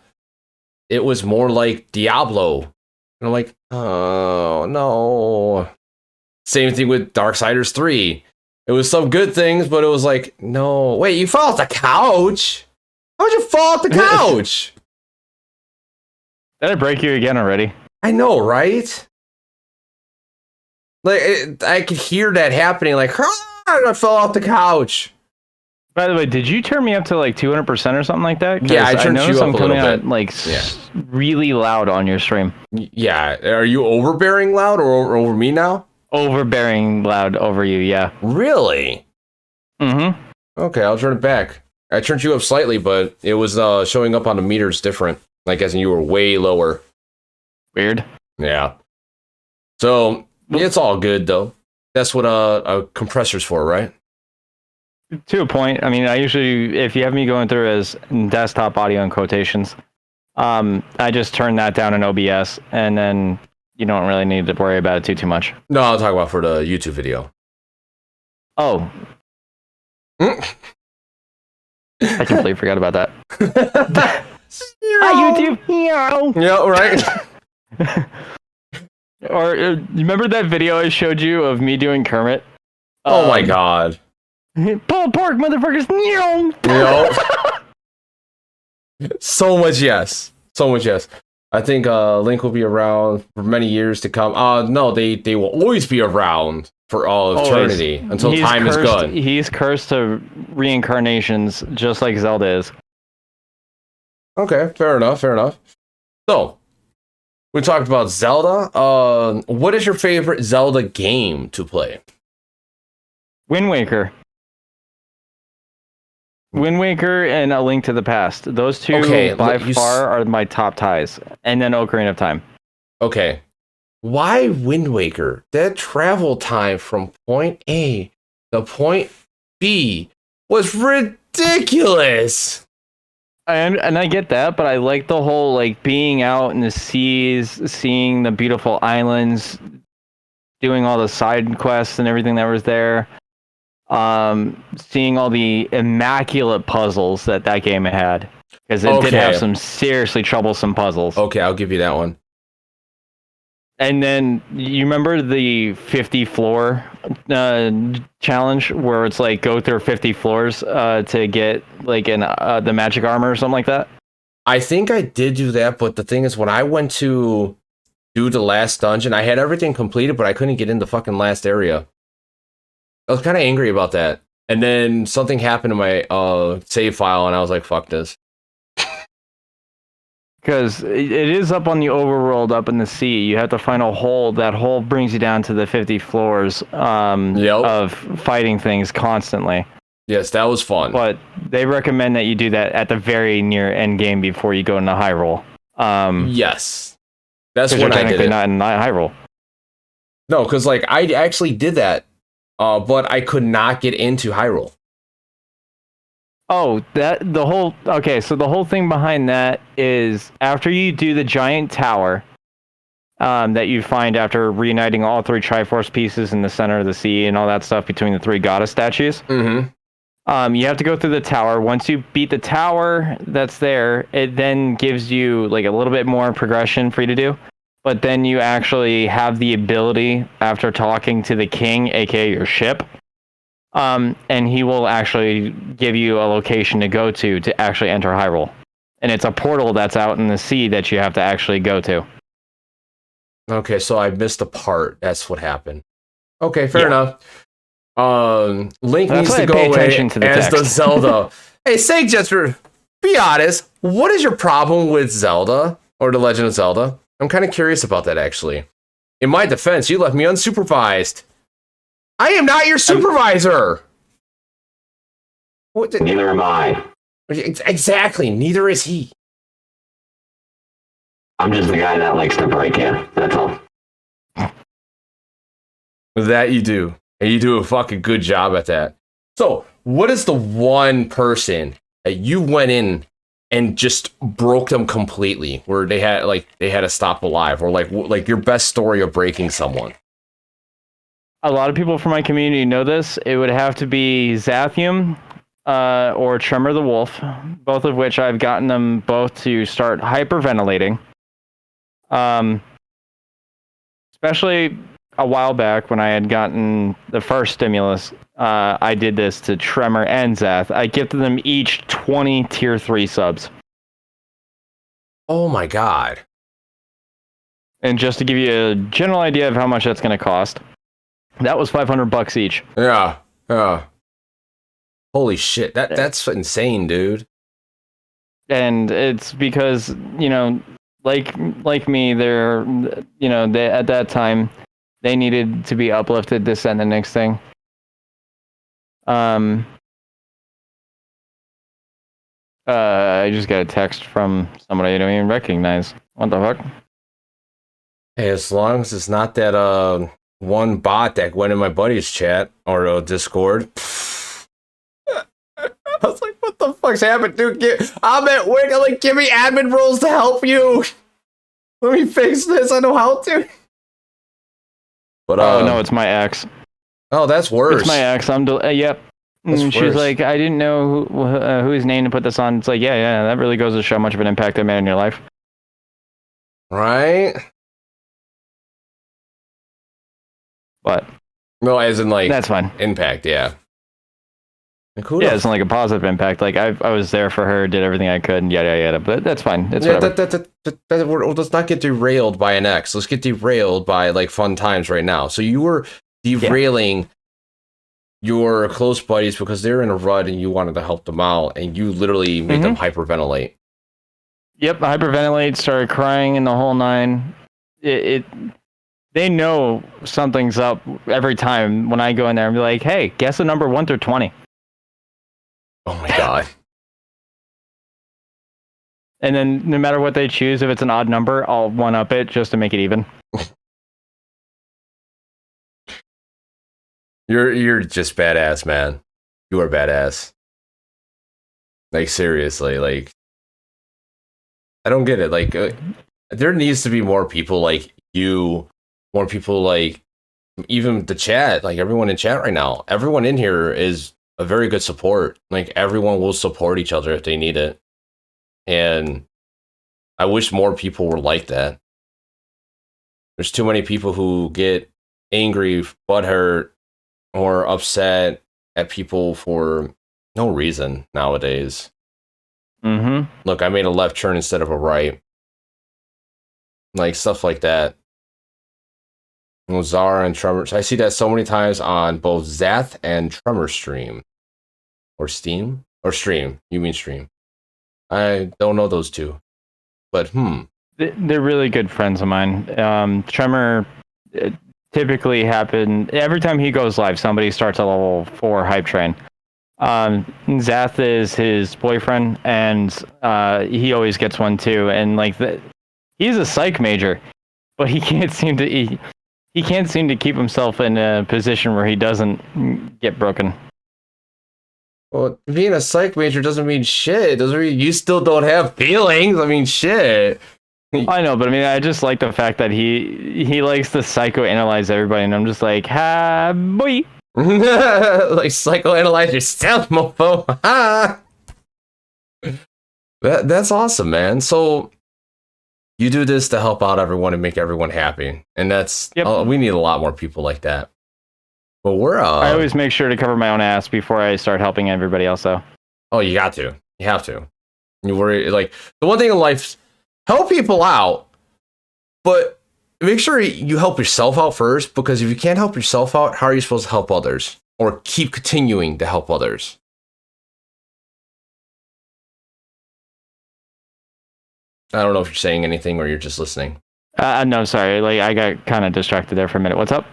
It was more like Diablo. And I'm like, oh no. Same thing with Darksiders 3. It was some good things, but it was like, no. Wait, you fell off the couch? How'd you fall off the couch? Did I break you again already? I know, right? Like, I could hear that happening, like, I fell off the couch. By the way, did you turn me up to like 200% or something like that? Yeah, I turned you up a little bit. Like really loud on your stream. Yeah, are you overbearing loud or over me now? Overbearing loud over you, yeah. Really? Mm-hmm. Okay, I'll turn it back. I turned you up slightly, but it was showing up on the meters different. Like, as in you were way lower. Weird. Yeah. So, it's all good, though. That's what a compressor's for, right? To a point. I mean, I usually, if you have me going through as desktop audio in quotations, I just turn that down in OBS, and then you don't really need to worry about it too much. No, I'll talk about for the YouTube video. Oh. I completely forgot about that. Hi, YouTube. Yeah, right. Or you remember that video I showed you of me doing Kermit? Oh my god. Pulled pork, motherfuckers. So much yes. So much yes. I think Link will be around for many years to come. No, they will always be around for all of eternity until time is gone. He's cursed to reincarnations, just like Zelda is. Okay, fair enough, fair enough. So, we talked about Zelda. What is your favorite Zelda game to play? Wind Waker. Wind Waker and A Link to the Past. Those two by far are my top ties. And then Ocarina of Time. Okay. Why Wind Waker? That travel time from point A to point B was ridiculous. And I get that, but I like the whole like being out in the seas, seeing the beautiful islands, doing all the side quests and everything that was there. Seeing all the immaculate puzzles that game had, because it did have some seriously troublesome puzzles. Okay, I'll give you that one. And then you remember the 50 floor challenge where it's like go through 50 floors to get like the magic armor or something like that? I think I did do that, but the thing is, when I went to do the last dungeon, I had everything completed, but I couldn't get in the fucking last area. I was kind of angry about that. And then something happened to my save file, and I was like, fuck this. Because it is up on the overworld, up in the sea. You have to find a hole. That hole brings you down to the 50 floors of fighting things constantly. Yes, that was fun. But they recommend that you do that at the very near end game before you go into Hyrule. Yes. That's when I did it. Not in Hyrule. No, because like I actually did that, but I could not get into Hyrule. Oh, so the whole thing behind that is after you do the giant tower that you find after reuniting all three Triforce pieces in the center of the sea and all that stuff between the three goddess statues. Mm-hmm. You have to go through the tower. Once you beat the tower that's there, it then gives you like a little bit more progression for you to do. But then you actually have the ability, after talking to the king, aka your ship, and he will actually give you a location to go to actually enter Hyrule. And it's a portal that's out in the sea that you have to actually go to. Okay, so I missed a part. That's what happened. Okay, fair enough. Link needs to go away as the Zelda. Hey, say, Jester, be honest. What is your problem with Zelda or The Legend of Zelda? I'm kind of curious about that, actually. In my defense, you left me unsupervised. I am not your supervisor. Neither am I. Exactly. Neither is he. I'm just the guy that likes to break in. That's all. That you do. And you do a fucking good job at that. So, what is the one person that you went in and just broke them completely, where they had to stop alive, or like your best story of breaking someone? A lot of people from my community know this. It would have to be Zathium or Tremor the Wolf, both of which I've gotten them both to start hyperventilating. Especially a while back when I had gotten the first stimulus, I did this to Tremor and Zath. I gifted them each 20 tier 3 subs. Oh my god. And just to give you a general idea of how much that's going to cost, that was $500 each. Yeah. Holy shit. That's insane, dude. And it's because, you know, like me, they're, you know, they, at that time, they needed to be uplifted, this and the next thing. I just got a text from somebody I don't even recognize. What the fuck? Hey, as long as it's not that one bot that went in my buddy's chat or Discord. I was like, what the fuck's happened, dude? I'm at work. I'm like, give me admin roles to help you. Let me fix this. I know how to. But oh no, it's my ex. Oh, that's worse. It's my ex. Yep. And she's like, I didn't know whose name to put this on. It's like, yeah, that really goes to show how much of an impact that made in your life. Right? But no, as in like that's fine. Impact, yeah. Like, yeah, it's like a positive impact. Like I was there for her, did everything I could, and yada. But that's fine. It's let's not get derailed by an ex. Let's get derailed by like fun times right now. So you were derailing your close buddies because they're in a rut and you wanted to help them out, and you literally made them hyperventilate. Yep, hyperventilate, started crying in the whole nine. They know something's up every time when I go in there and be like, hey, guess the number 1 through 20. Oh my god. And then no matter what they choose, if it's an odd number, I'll one-up it just to make it even. You're just badass, man. You are badass. Like, seriously, like, I don't get it. Like, there needs to be more people like you, more people like even the chat, like everyone in chat right now. Everyone in here is a very good support. Like, everyone will support each other if they need it. And I wish more people were like that. There's too many people who get angry, butthurt, or upset at people for no reason nowadays. Look, I made a left turn instead of a right. Like, stuff like that. Zara and Tremor. I see that so many times on both Zath and Tremor stream. Or Steam? Or stream. You mean stream. I don't know those two. But, They're really good friends of mine. Tremor typically happen every time he goes live, somebody starts a level 4 hype train. Zath is his boyfriend, and he always gets one too. And like he's a psych major, but he can't seem to keep himself in a position where he doesn't get broken. well, being a psych major doesn't mean shit. It doesn't mean you still don't have feelings. I mean, shit. I know, but I mean, I just like the fact that he likes to psychoanalyze everybody, and I'm just like, ha, boy. Like, psychoanalyze yourself, mofo. That's awesome, man. So you do this to help out everyone and make everyone happy, and that's we need a lot more people like that. But I always make sure to cover my own ass before I start helping everybody else, though. Oh, you got to. You have to. You worry, like, the one thing in life, help people out, but make sure you help yourself out first, because if you can't help yourself out, how are you supposed to help others? Or keep continuing to help others? I don't know if you're saying anything or you're just listening. No, sorry. Like, I got kind of distracted there for a minute. What's up?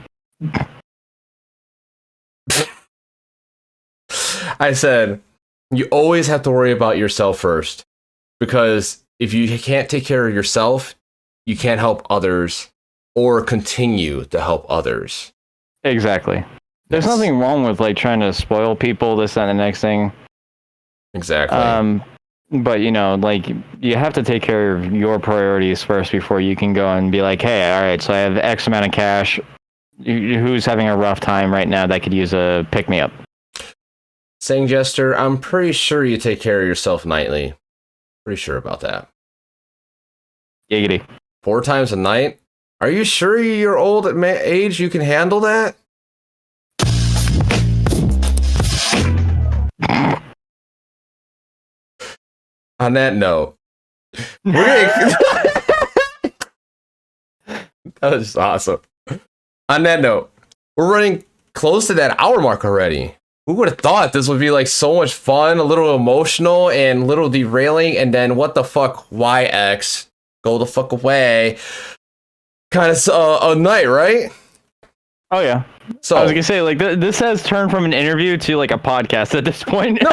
I said, you always have to worry about yourself first, because if you can't take care of yourself, you can't help others or continue to help others. Exactly. There's nothing wrong with like trying to spoil people, this and the next thing. Exactly. But like you have to take care of your priorities first before you can go and be like, hey, all right, so I have X amount of cash. Who's having a rough time right now that could use a pick me up? Saying Jester, I'm pretty sure you take care of yourself nightly. Pretty sure about that. Giggity. 4 times a night? Are you sure you're old at age you can handle that? On that note, that was awesome. On that note, we're running close to that hour mark already. Who would have thought this would be like so much fun, a little emotional and a little derailing, and then what the fuck, YX, go the fuck away, kind of a night, right? Oh yeah. So I was gonna say, like, this has turned from an interview to like a podcast at this point. No,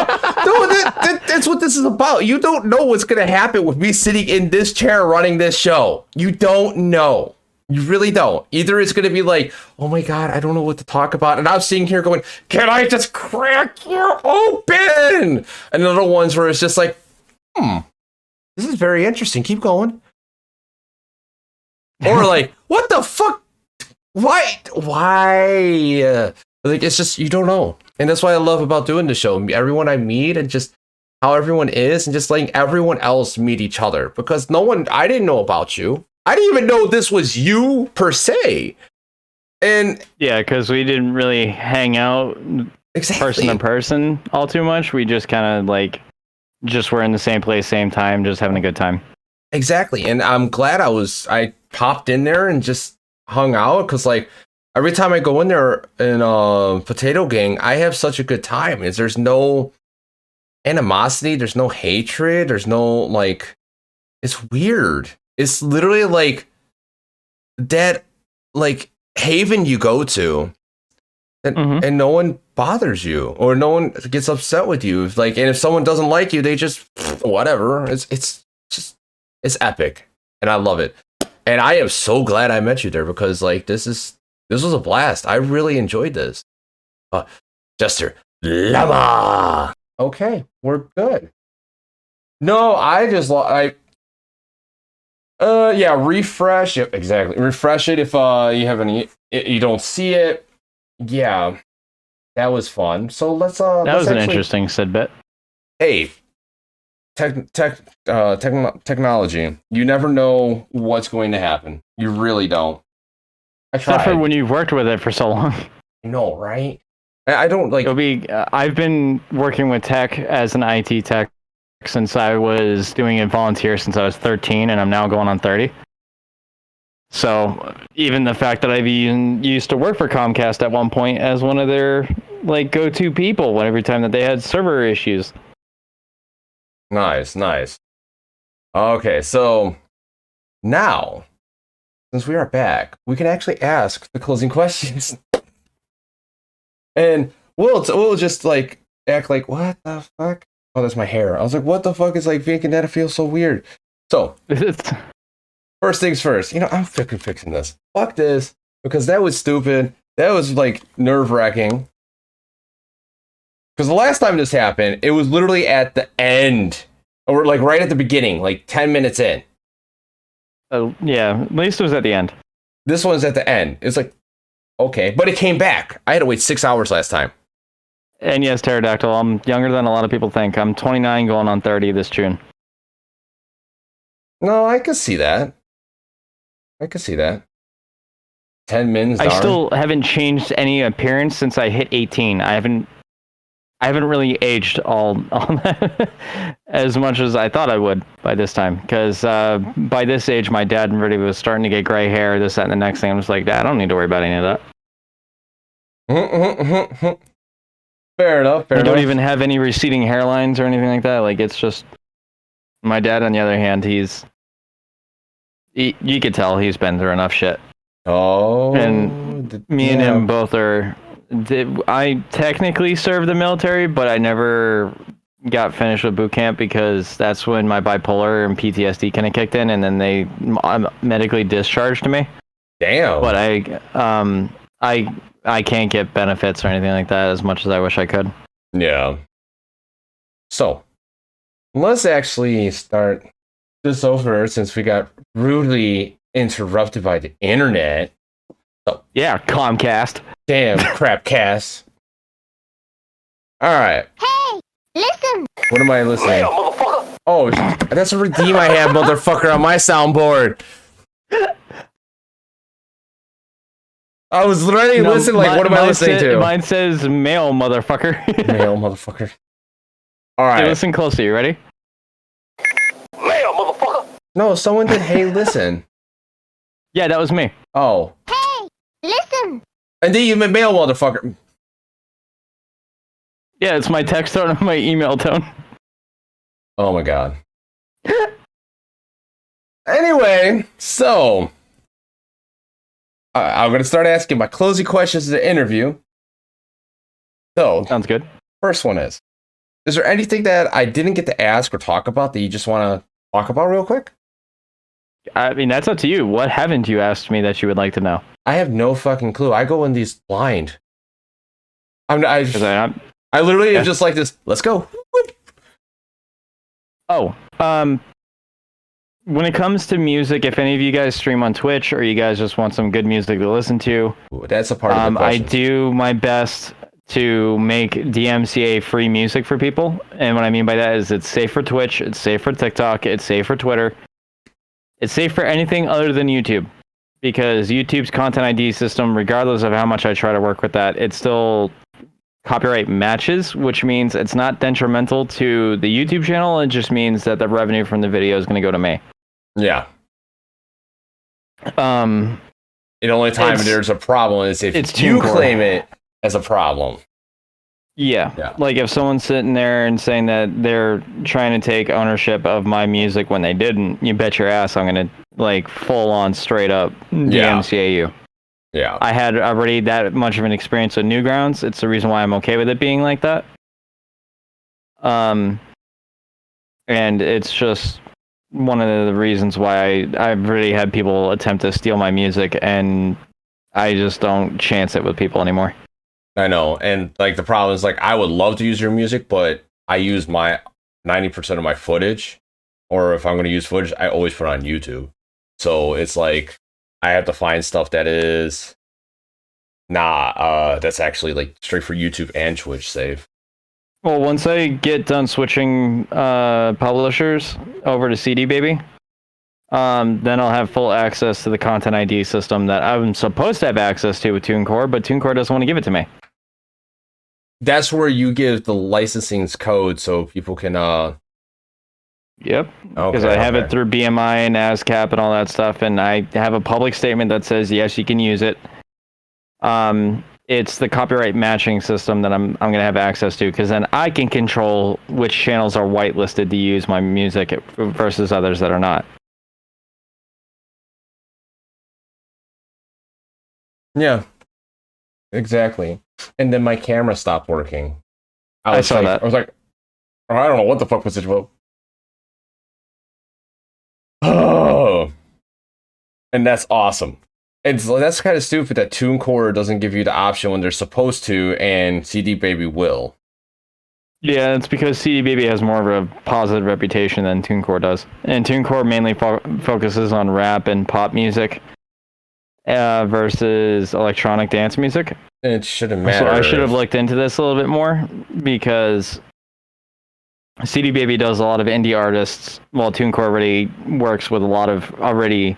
that's what this is about. You don't know what's gonna happen with me sitting in this chair running this show. You don't know. You really don't. Either it's gonna be like, oh my god, I don't know what to talk about, and I'm sitting here going, can I just crack you open? And other ones where it's just like, this is very interesting. Keep going. Or like, what the fuck? Why? Like, it's just, you don't know. And that's what I love about doing the show. Everyone I meet and just how everyone is and just letting everyone else meet each other. Because I didn't know about you. I didn't even know this was you per se. And yeah, because we didn't really hang out person to person all too much. We just kind of like, just were in the same place, same time, just having a good time. Exactly. And I'm glad I popped in there and just hung out, because like every time I go in there in Potato Gang, I have such a good time. There's no animosity, there's no hatred, there's no like, it's weird. It's literally like that like haven you go to and no one bothers you or no one gets upset with you. Like, and if someone doesn't like you, they just whatever. It's epic and I love it. And I am so glad I met you there, because like this was a blast. I really enjoyed this. Jester Llama. Okay, we're good. No, refresh. Yep, exactly. Refresh it if you have you don't see it. Yeah, that was fun. So let's that was an interesting tidbit. Hey. Technology. You never know what's going to happen. You really don't. Except for when you've worked with it for so long. No, right? I don't like. I've been working with tech as an IT tech since I was doing it volunteer since I was 13, and I'm now going on 30. So even the fact that I've even used to work for Comcast at one point as one of their like go-to people every time that they had server issues. Nice. Okay, so now, since we are back, we can actually ask the closing questions. And we'll just like act like, what the fuck? Oh, that's my hair. I was like, what the fuck is like making that feel so weird? So, first things first, I'm fucking fixing this. Fuck this, because that was stupid. That was like nerve-wracking. Because the last time this happened, it was literally at the end, or like right at the beginning, like 10 minutes in. Yeah, at least it was at the end. This one's at the end. It's like, okay, but it came back. I had to wait 6 hours last time. And yes, Pterodactyl, I'm younger than a lot of people think. I'm 29 going on 30 this June. No, I could see that. 10 mins. I still haven't changed any appearance since I hit 18. I haven't really aged all that as much as I thought I would by this time. Because by this age, my dad already was starting to get gray hair, this, that, and the next thing. I'm just like, Dad, I don't need to worry about any of that. Fair enough. I don't even have any receding hairlines or anything like that. Like, it's just... My dad, on the other hand, you could tell he's been through enough shit. Oh. And me and him both are... I technically served the military, but I never got finished with boot camp because that's when my bipolar and PTSD kind of kicked in, and then they medically discharged me. Damn. But I can't get benefits or anything like that as much as I wish I could. Yeah. So, let's actually start this over since we got rudely interrupted by the internet. Yeah, Comcast. Damn, crapcast. Alright. Hey, listen. What am I listening? Oh, that's a redeem I have, motherfucker, on my soundboard. I was ready to listen, like, what am I listening to? Mine says male, motherfucker. Male, motherfucker. Hey, Alright. listen closely, you ready? No, someone did, hey, listen. Yeah, that was me. Oh. Hey, listen. And then you meant male, motherfucker. Yeah, it's my text tone and my email tone. Oh my god. Anyway, so I'm gonna start asking my closing questions in the interview. So, Sounds good. first one is there anything that I didn't get to ask or talk about that you just want to talk about real quick? I mean, that's up to you. What haven't you asked me that you would like to know? I have no fucking clue. I go in these blind. I I literally Yeah. am just like this. Let's go. When it comes to music, if any of you guys stream on Twitch or you guys just want some good music to listen to, Ooh, that's a part of the I question. do my best to make DMCA free music for people. And what I mean by that is it's safe for Twitch, it's safe for TikTok, it's safe for Twitter. It's safe for anything other than YouTube. Because YouTube's content ID system, regardless of how much I try to work with that, it's still copyright matches, which means it's not detrimental to the YouTube channel. It just means that the revenue from the video is going to go to me. Yeah. Um, The only time It's- there's a problem is if it's you TuneCore. claim it as a problem. yeah. Like if someone's sitting there and saying that they're trying to take ownership of my music when they didn't, you bet your ass I'm going to like full on straight up DMCA you. Yeah. I had already that much of an experience with Newgrounds. It's the reason why I'm okay with it being like that. And it's just one of the reasons why I've really had people attempt to steal my music, and I just don't chance it with people anymore. I know. And like the problem is like I would love to use your music, but I use my 90% of my footage, or if I'm going to use footage, I always put it on YouTube. So it's like I have to find stuff that is that's actually like straight for YouTube and Twitch save. Well, once I get done switching publishers over to CD Baby, then I'll have full access to the content ID system that I'm supposed to have access to with TuneCore, but TuneCore doesn't want to give it to me. That's where you give the licensing's code so people can Yep, because I have okay. it through BMI and ASCAP and all that stuff, and I have a public statement that says yes, you can use it. It's the copyright matching system that I'm going to have access to, because then I can control which channels are whitelisted to use my music versus others that are not. Yeah. Exactly. And then my camera stopped working. I saw like, that. I was like, oh, I don't know what the fuck was it about. Oh. And that's awesome. That's kind of stupid that TuneCore doesn't give you the option when they're supposed to, and CD Baby will. Yeah, it's because CD Baby has more of a positive reputation than TuneCore does. And TuneCore mainly focuses on rap and pop music versus electronic dance music. It shouldn't matter. So I should have looked into this a little bit more, because CD Baby does a lot of indie artists, while TuneCore already works with a lot of already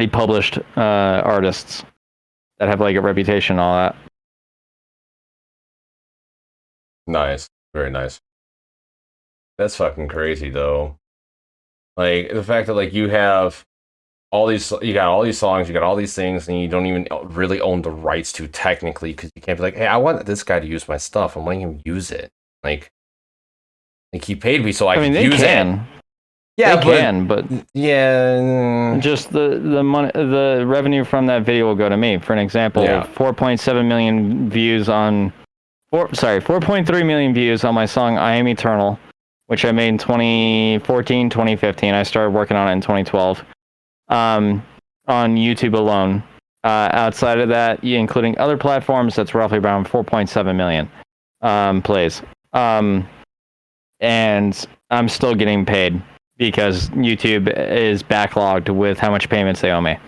published artists that have like a reputation and all that. Nice. Very nice. That's fucking crazy though. Like the fact that like you got all these songs, you got all these things, and you don't even really own the rights to technically, because you can't be like, hey, I want this guy to use my stuff. I'm letting him use it. Like he paid me so I can use it. Yeah, they can, but yeah, just the money, the revenue from that video will go to me. For an example, 4.7 million views on, 4.3 million views on my song "I Am Eternal," which I made in 2014, 2015. I started working on it in 2012. On YouTube alone. Outside of that, including other platforms, that's roughly around 4.7 million plays. and I'm still getting paid because YouTube is backlogged with how much payments they owe me.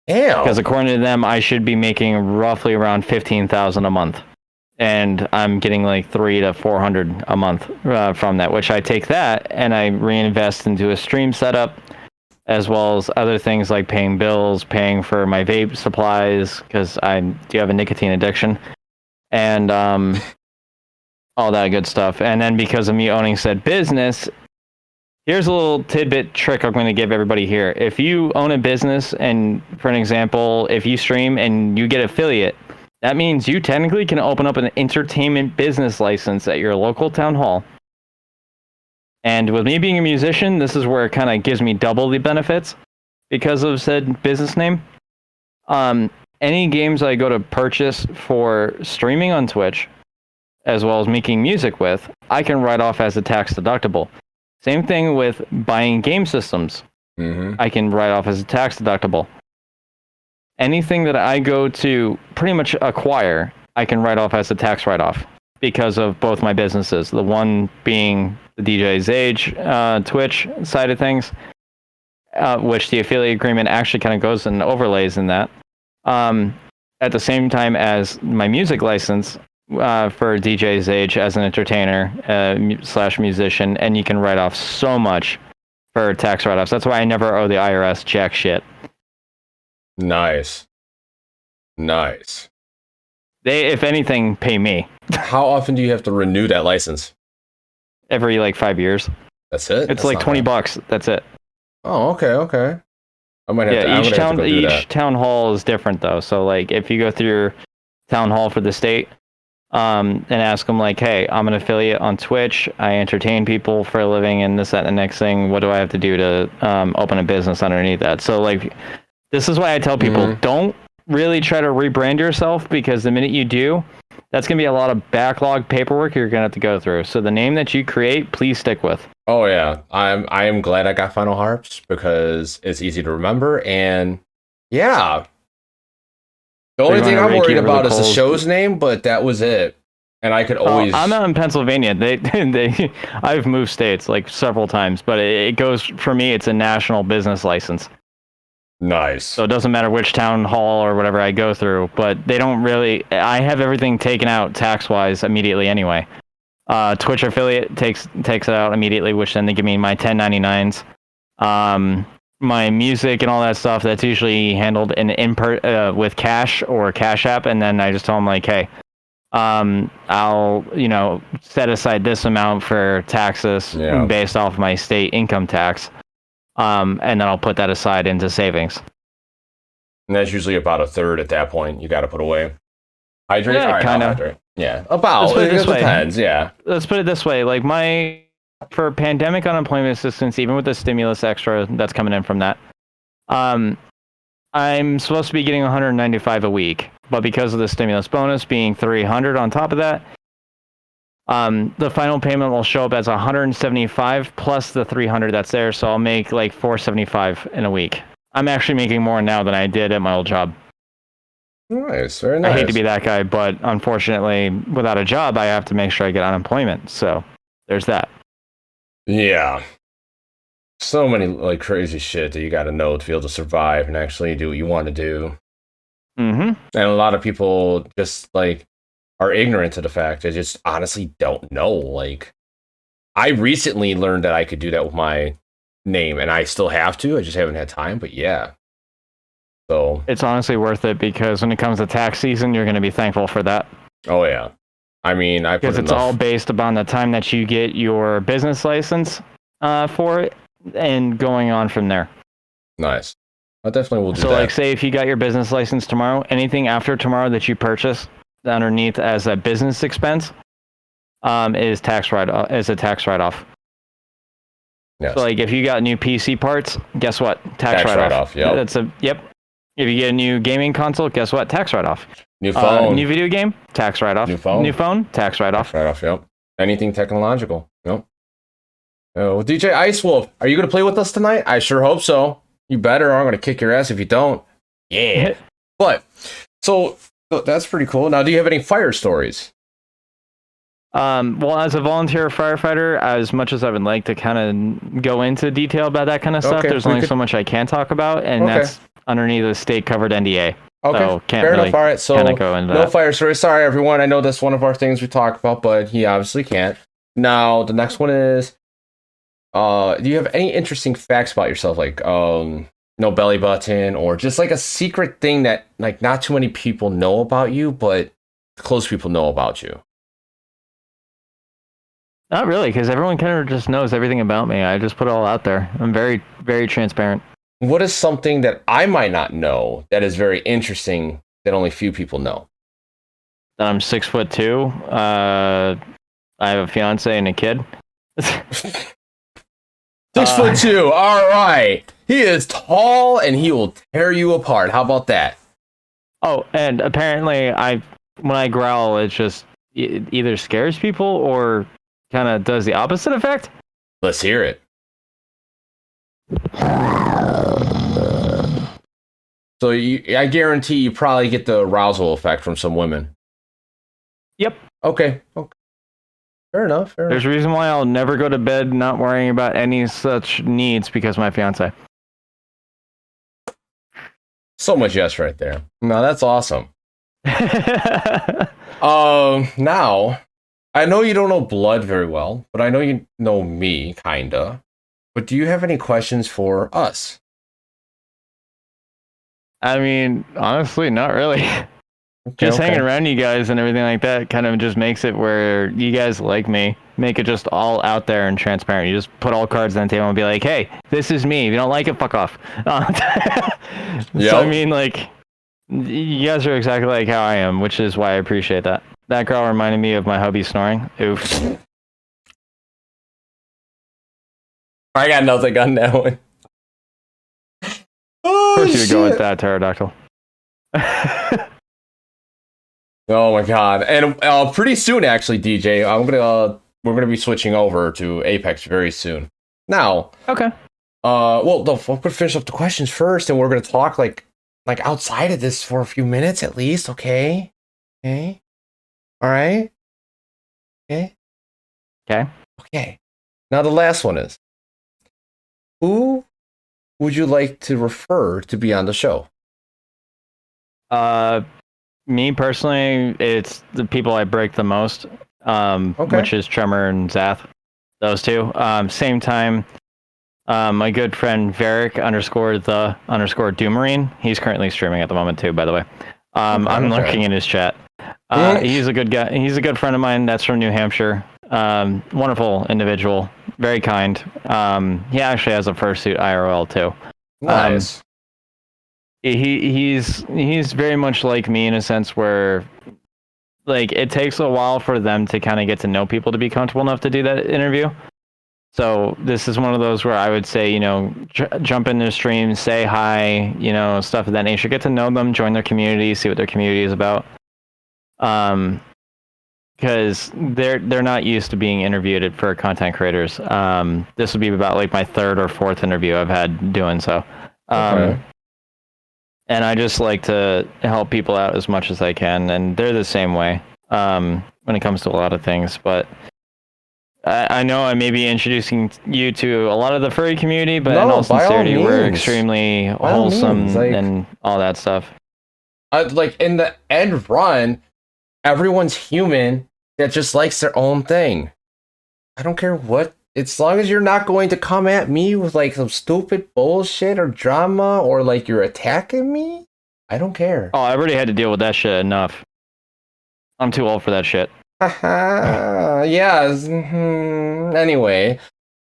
Damn. Because according to them, I should be making roughly around $15,000 a month, and I'm getting like $300 to $400 a month from that. Which I take that and I reinvest into a stream setup, as well as other things like paying bills, paying for my vape supplies because I do have a nicotine addiction, and all that good stuff. And then because of me owning said business. Here's a little tidbit trick I'm going to give everybody here. If you own a business, and for an example, if you stream and you get affiliate, that means you technically can open up an entertainment business license at your local town hall. And with me being a musician, this is where it kind of gives me double the benefits because of said business name. Any games I go to purchase for streaming on Twitch, as well as making music with, I can write off as a tax deductible. Same thing with buying game systems. I can write off as a tax deductible. Anything that I go to pretty much acquire, I can write off as a tax write-off because of both my businesses. The one being the DJXage Twitch side of things, which the affiliate agreement actually kind of goes and overlays in that. At the same time as my music license, for DJXage as an entertainer / musician, and you can write off so much for tax write-offs. That's why I never owe the IRS jack shit. Nice. They, if anything, pay me. How often do you have to renew that license? Every like 5 years. That's it? It's like $20. That's it. Oh, okay. I might have to. Each town hall is different though. So like, if you go through your town hall for the state, and ask them like, hey, I'm an affiliate on Twitch, I entertain people for a living and this, that, and the next thing, what do I have to do to open a business underneath that? So like, this is why I tell people, don't really try to rebrand yourself, because the minute you do, that's going to be a lot of backlog paperwork you're going to have to go through. So the name that you create, please stick with. Oh yeah, I am glad I got FinalHarps because it's easy to remember, and yeah. The only thing I'm worried about is the show's name, but that was it. And I could always... I'm out in Pennsylvania. I've moved states like several times, but it goes, for me, it's a national business license. Nice. So it doesn't matter which town hall or whatever I go through, but they don't really... I have everything taken out tax-wise immediately anyway. Twitch affiliate takes it out immediately, which then they give me my 1099s. My music and all that stuff, that's usually handled with cash or Cash App, and then I just tell them like, hey, I'll set aside this amount for taxes based off my state income tax, and then I'll put that aside into savings. And that's usually about a third at that point. You got to put away. Hydrate, yeah, kind of. Yeah, about. It depends. Yeah. Let's put it this way: like for pandemic unemployment assistance, even with the stimulus extra that's coming in from that, I'm supposed to be getting $195 a week, but because of the stimulus bonus being $300 on top of that, the final payment will show up as $175 plus the $300 that's there, so I'll make like $475 in a week. I'm actually making more now than I did at my old job. Nice, very nice. I hate to be that guy, but unfortunately, without a job, I have to make sure I get unemployment. So there's that. Yeah. So many like crazy shit that you got to know to be able to survive and actually do what you want to do. And a lot of people just like are ignorant to the fact. They just honestly don't know. Like, I recently learned that I could do that with my name, and I still have to. I just haven't had time. But yeah. So it's honestly worth it, because when it comes to tax season, you're going to be thankful for that. Oh yeah. I mean, because it's all based upon the time that you get your business license for it, and going on from there. Nice. I definitely will do that. So, like, say if you got your business license tomorrow, anything after tomorrow that you purchase underneath as a business expense is a tax write-off. Yes. So, like, if you got new PC parts, guess what? Tax write-off. Yep. Yep. If you get a new gaming console, guess what? Tax write-off. New phone. New video game, tax write-off. New phone, tax write-off. Write-off, yep. Anything technological, yep. Oh, DJ Ice Wolf, are you going to play with us tonight? I sure hope so. You better, or I'm going to kick your ass if you don't. Yeah. But, so, that's pretty cool. Now, do you have any fire stories? Well, as a volunteer firefighter, as much as I would like to kind of go into detail about that kind of stuff, Okay, there's we only could- so much I can talk about, and Okay. that's underneath a state-covered NDA. Okay, So can't fair really enough. All right, so kinda go into no that. fire story. Sorry, everyone. I know that's one of our things we talk about, but he obviously can't. Now, the next one is, do you have any interesting facts about yourself, like no belly button, or just like a secret thing that like not too many people know about you, but close people know about you? Not really, because everyone kind of just knows everything about me. I just put it all out there. I'm very, very transparent. What is something that I might not know that is very interesting that only few people know? I'm 6'2". I have a fiance and a kid. 6'2". All right. He is tall and he will tear you apart. How about that? Oh, and apparently, when I growl, it just either scares people or kind of does the opposite effect. Let's hear it. So I guarantee you probably get the arousal effect from some women. Yep. Okay. Fair enough. There's a reason why I'll never go to bed not worrying about any such needs because of my fiance. So much yes right there. No, that's awesome. Now, I know you don't know Blood very well, but I know you know me, kinda. But do you have any questions for us? I mean, honestly, not really. Just hanging around you guys and everything like that kind of just makes it where you guys like me. Make it just all out there and transparent. You just put all cards on the table and be like, hey, this is me. If you don't like it, fuck off. So, I mean, like, you guys are exactly like how I am, which is why I appreciate that. That girl reminded me of my hubby snoring. Oof. I got nothing on that one. Of course you would go with that, pterodactyl. Oh my god! And pretty soon, actually, DJ, we're gonna be switching over to Apex very soon. Now, okay. Well, we'll finish up the questions first, and we're gonna talk like outside of this for a few minutes at least. Okay. All right. Okay. Now the last one is, who would you like to refer to be on the show? Me personally, it's the people I break the most, which is Tremor and Zath. Those two. Same time, my good friend Varric _the_ Doomarine. He's currently streaming at the moment too, by the way. I'm lurking in his chat. He's a good guy. He's a good friend of mine. That's from New Hampshire. Wonderful individual. Very kind. He actually has a fursuit IRL too. Nice. He's very much like me in a sense where, like, it takes a while for them to kind of get to know people to be comfortable enough to do that interview. So this is one of those where I would say, jump in their stream, say hi, stuff of that nature, get to know them, join their community, see what their community is about. Because they're not used to being interviewed for content creators. This would be about like my third or fourth interview I've had doing so. And I just like to help people out as much as I can, and they're the same way when it comes to a lot of things. But I know I may be introducing you to a lot of the furry community, but in all sincerity, we're extremely wholesome and all that stuff. Like in the end run, everyone's human that just likes their own thing. I don't care what. As long as you're not going to come at me with like some stupid bullshit or drama or like you're attacking me, I don't care. Oh, I already had to deal with that shit enough. I'm too old for that shit. Yes. Anyway,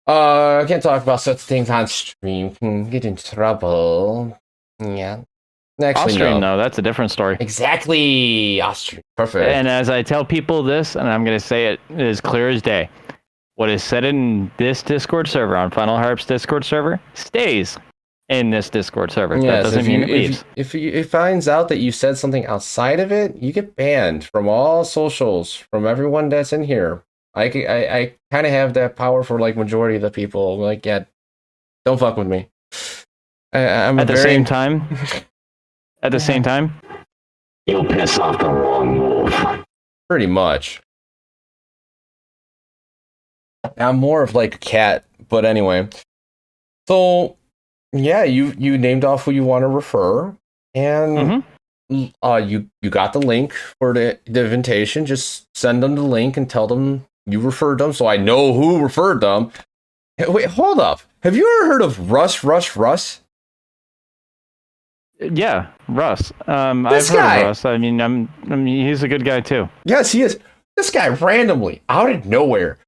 I can't talk about such things on stream. Can get in trouble. Yeah. Actually, Off stream, though, that's a different story. Exactly. Off stream. Perfect. And as I tell people this, and I'm going to say it as clear as day, what is said in this Discord server, on FinalHarps Discord server, stays in this Discord server. Yes, that doesn't mean it leaves. If it finds out that you said something outside of it, you get banned from all socials, from everyone that's in here. I kind of have that power for like majority of the people. Like, yeah, don't fuck with me. I'm at the same time, You'll piss off the wrong wolf. Pretty much. I'm more of like a cat, but anyway. So yeah, you named off who you want to refer, and you got the link for the invitation. Just send them the link and tell them you referred them, so I know who referred them. Hey, wait, hold up. Have you ever heard of Russ? Yeah, Russ. I've This heard guy. of Russ. I mean, he's a good guy too. Yes, he is. This guy randomly, out of nowhere,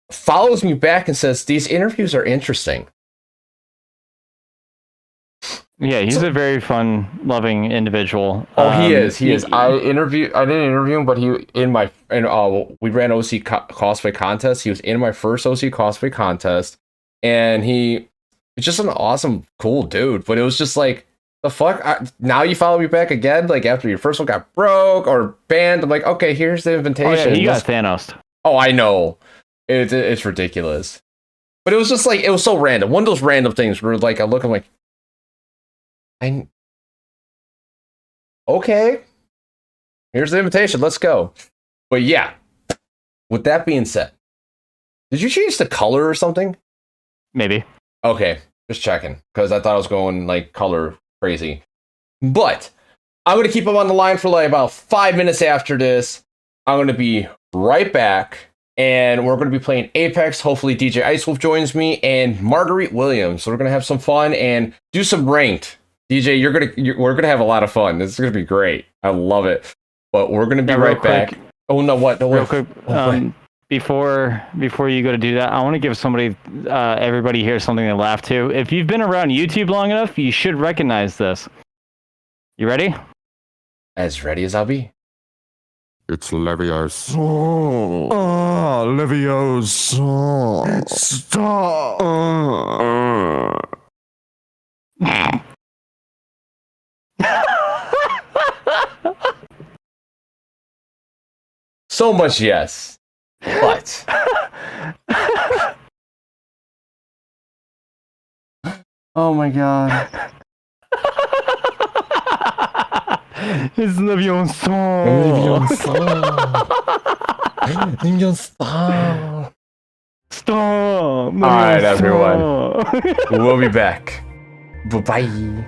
follows me back and says, these interviews are interesting. Yeah, he's a very fun-loving individual. Oh, he is. I didn't interview him, but we ran OC cosplay contest. He was in my first OC cosplay contest, and he's just an awesome, cool dude. But it was just like, the fuck? Now you follow me back again? Like, after your first one got broke or banned, I'm like, okay, here's the invitation. Oh, yeah, he got Thanos. Oh, I know. It's ridiculous. But it was just like, it was so random. One of those random things where like, I'm like, okay, here's the invitation. Let's go. But yeah, with that being said, did you change the color or something? Maybe. Okay, just checking because I thought I was going like color crazy. But I'm going to keep him on the line for like about 5 minutes after this. I'm going to be right back. And we're going to be playing Apex. Hopefully DJ Icewolf joins me and Marguerite Williams. So we're going to have some fun and do some ranked. DJ, we're gonna have a lot of fun. This is gonna be great. I love it. But we're gonna be right back. Oh no! What? No, real quick. Before you go to do that, I want to give everybody here something to laugh to. If you've been around YouTube long enough, you should recognize this. You ready? As ready as I'll be. It's Leviosa. Oh, Leviosa. Stop. So much yes, but oh my god, it's Leviosa. Stop. All right, everyone, we'll be back. Bye bye.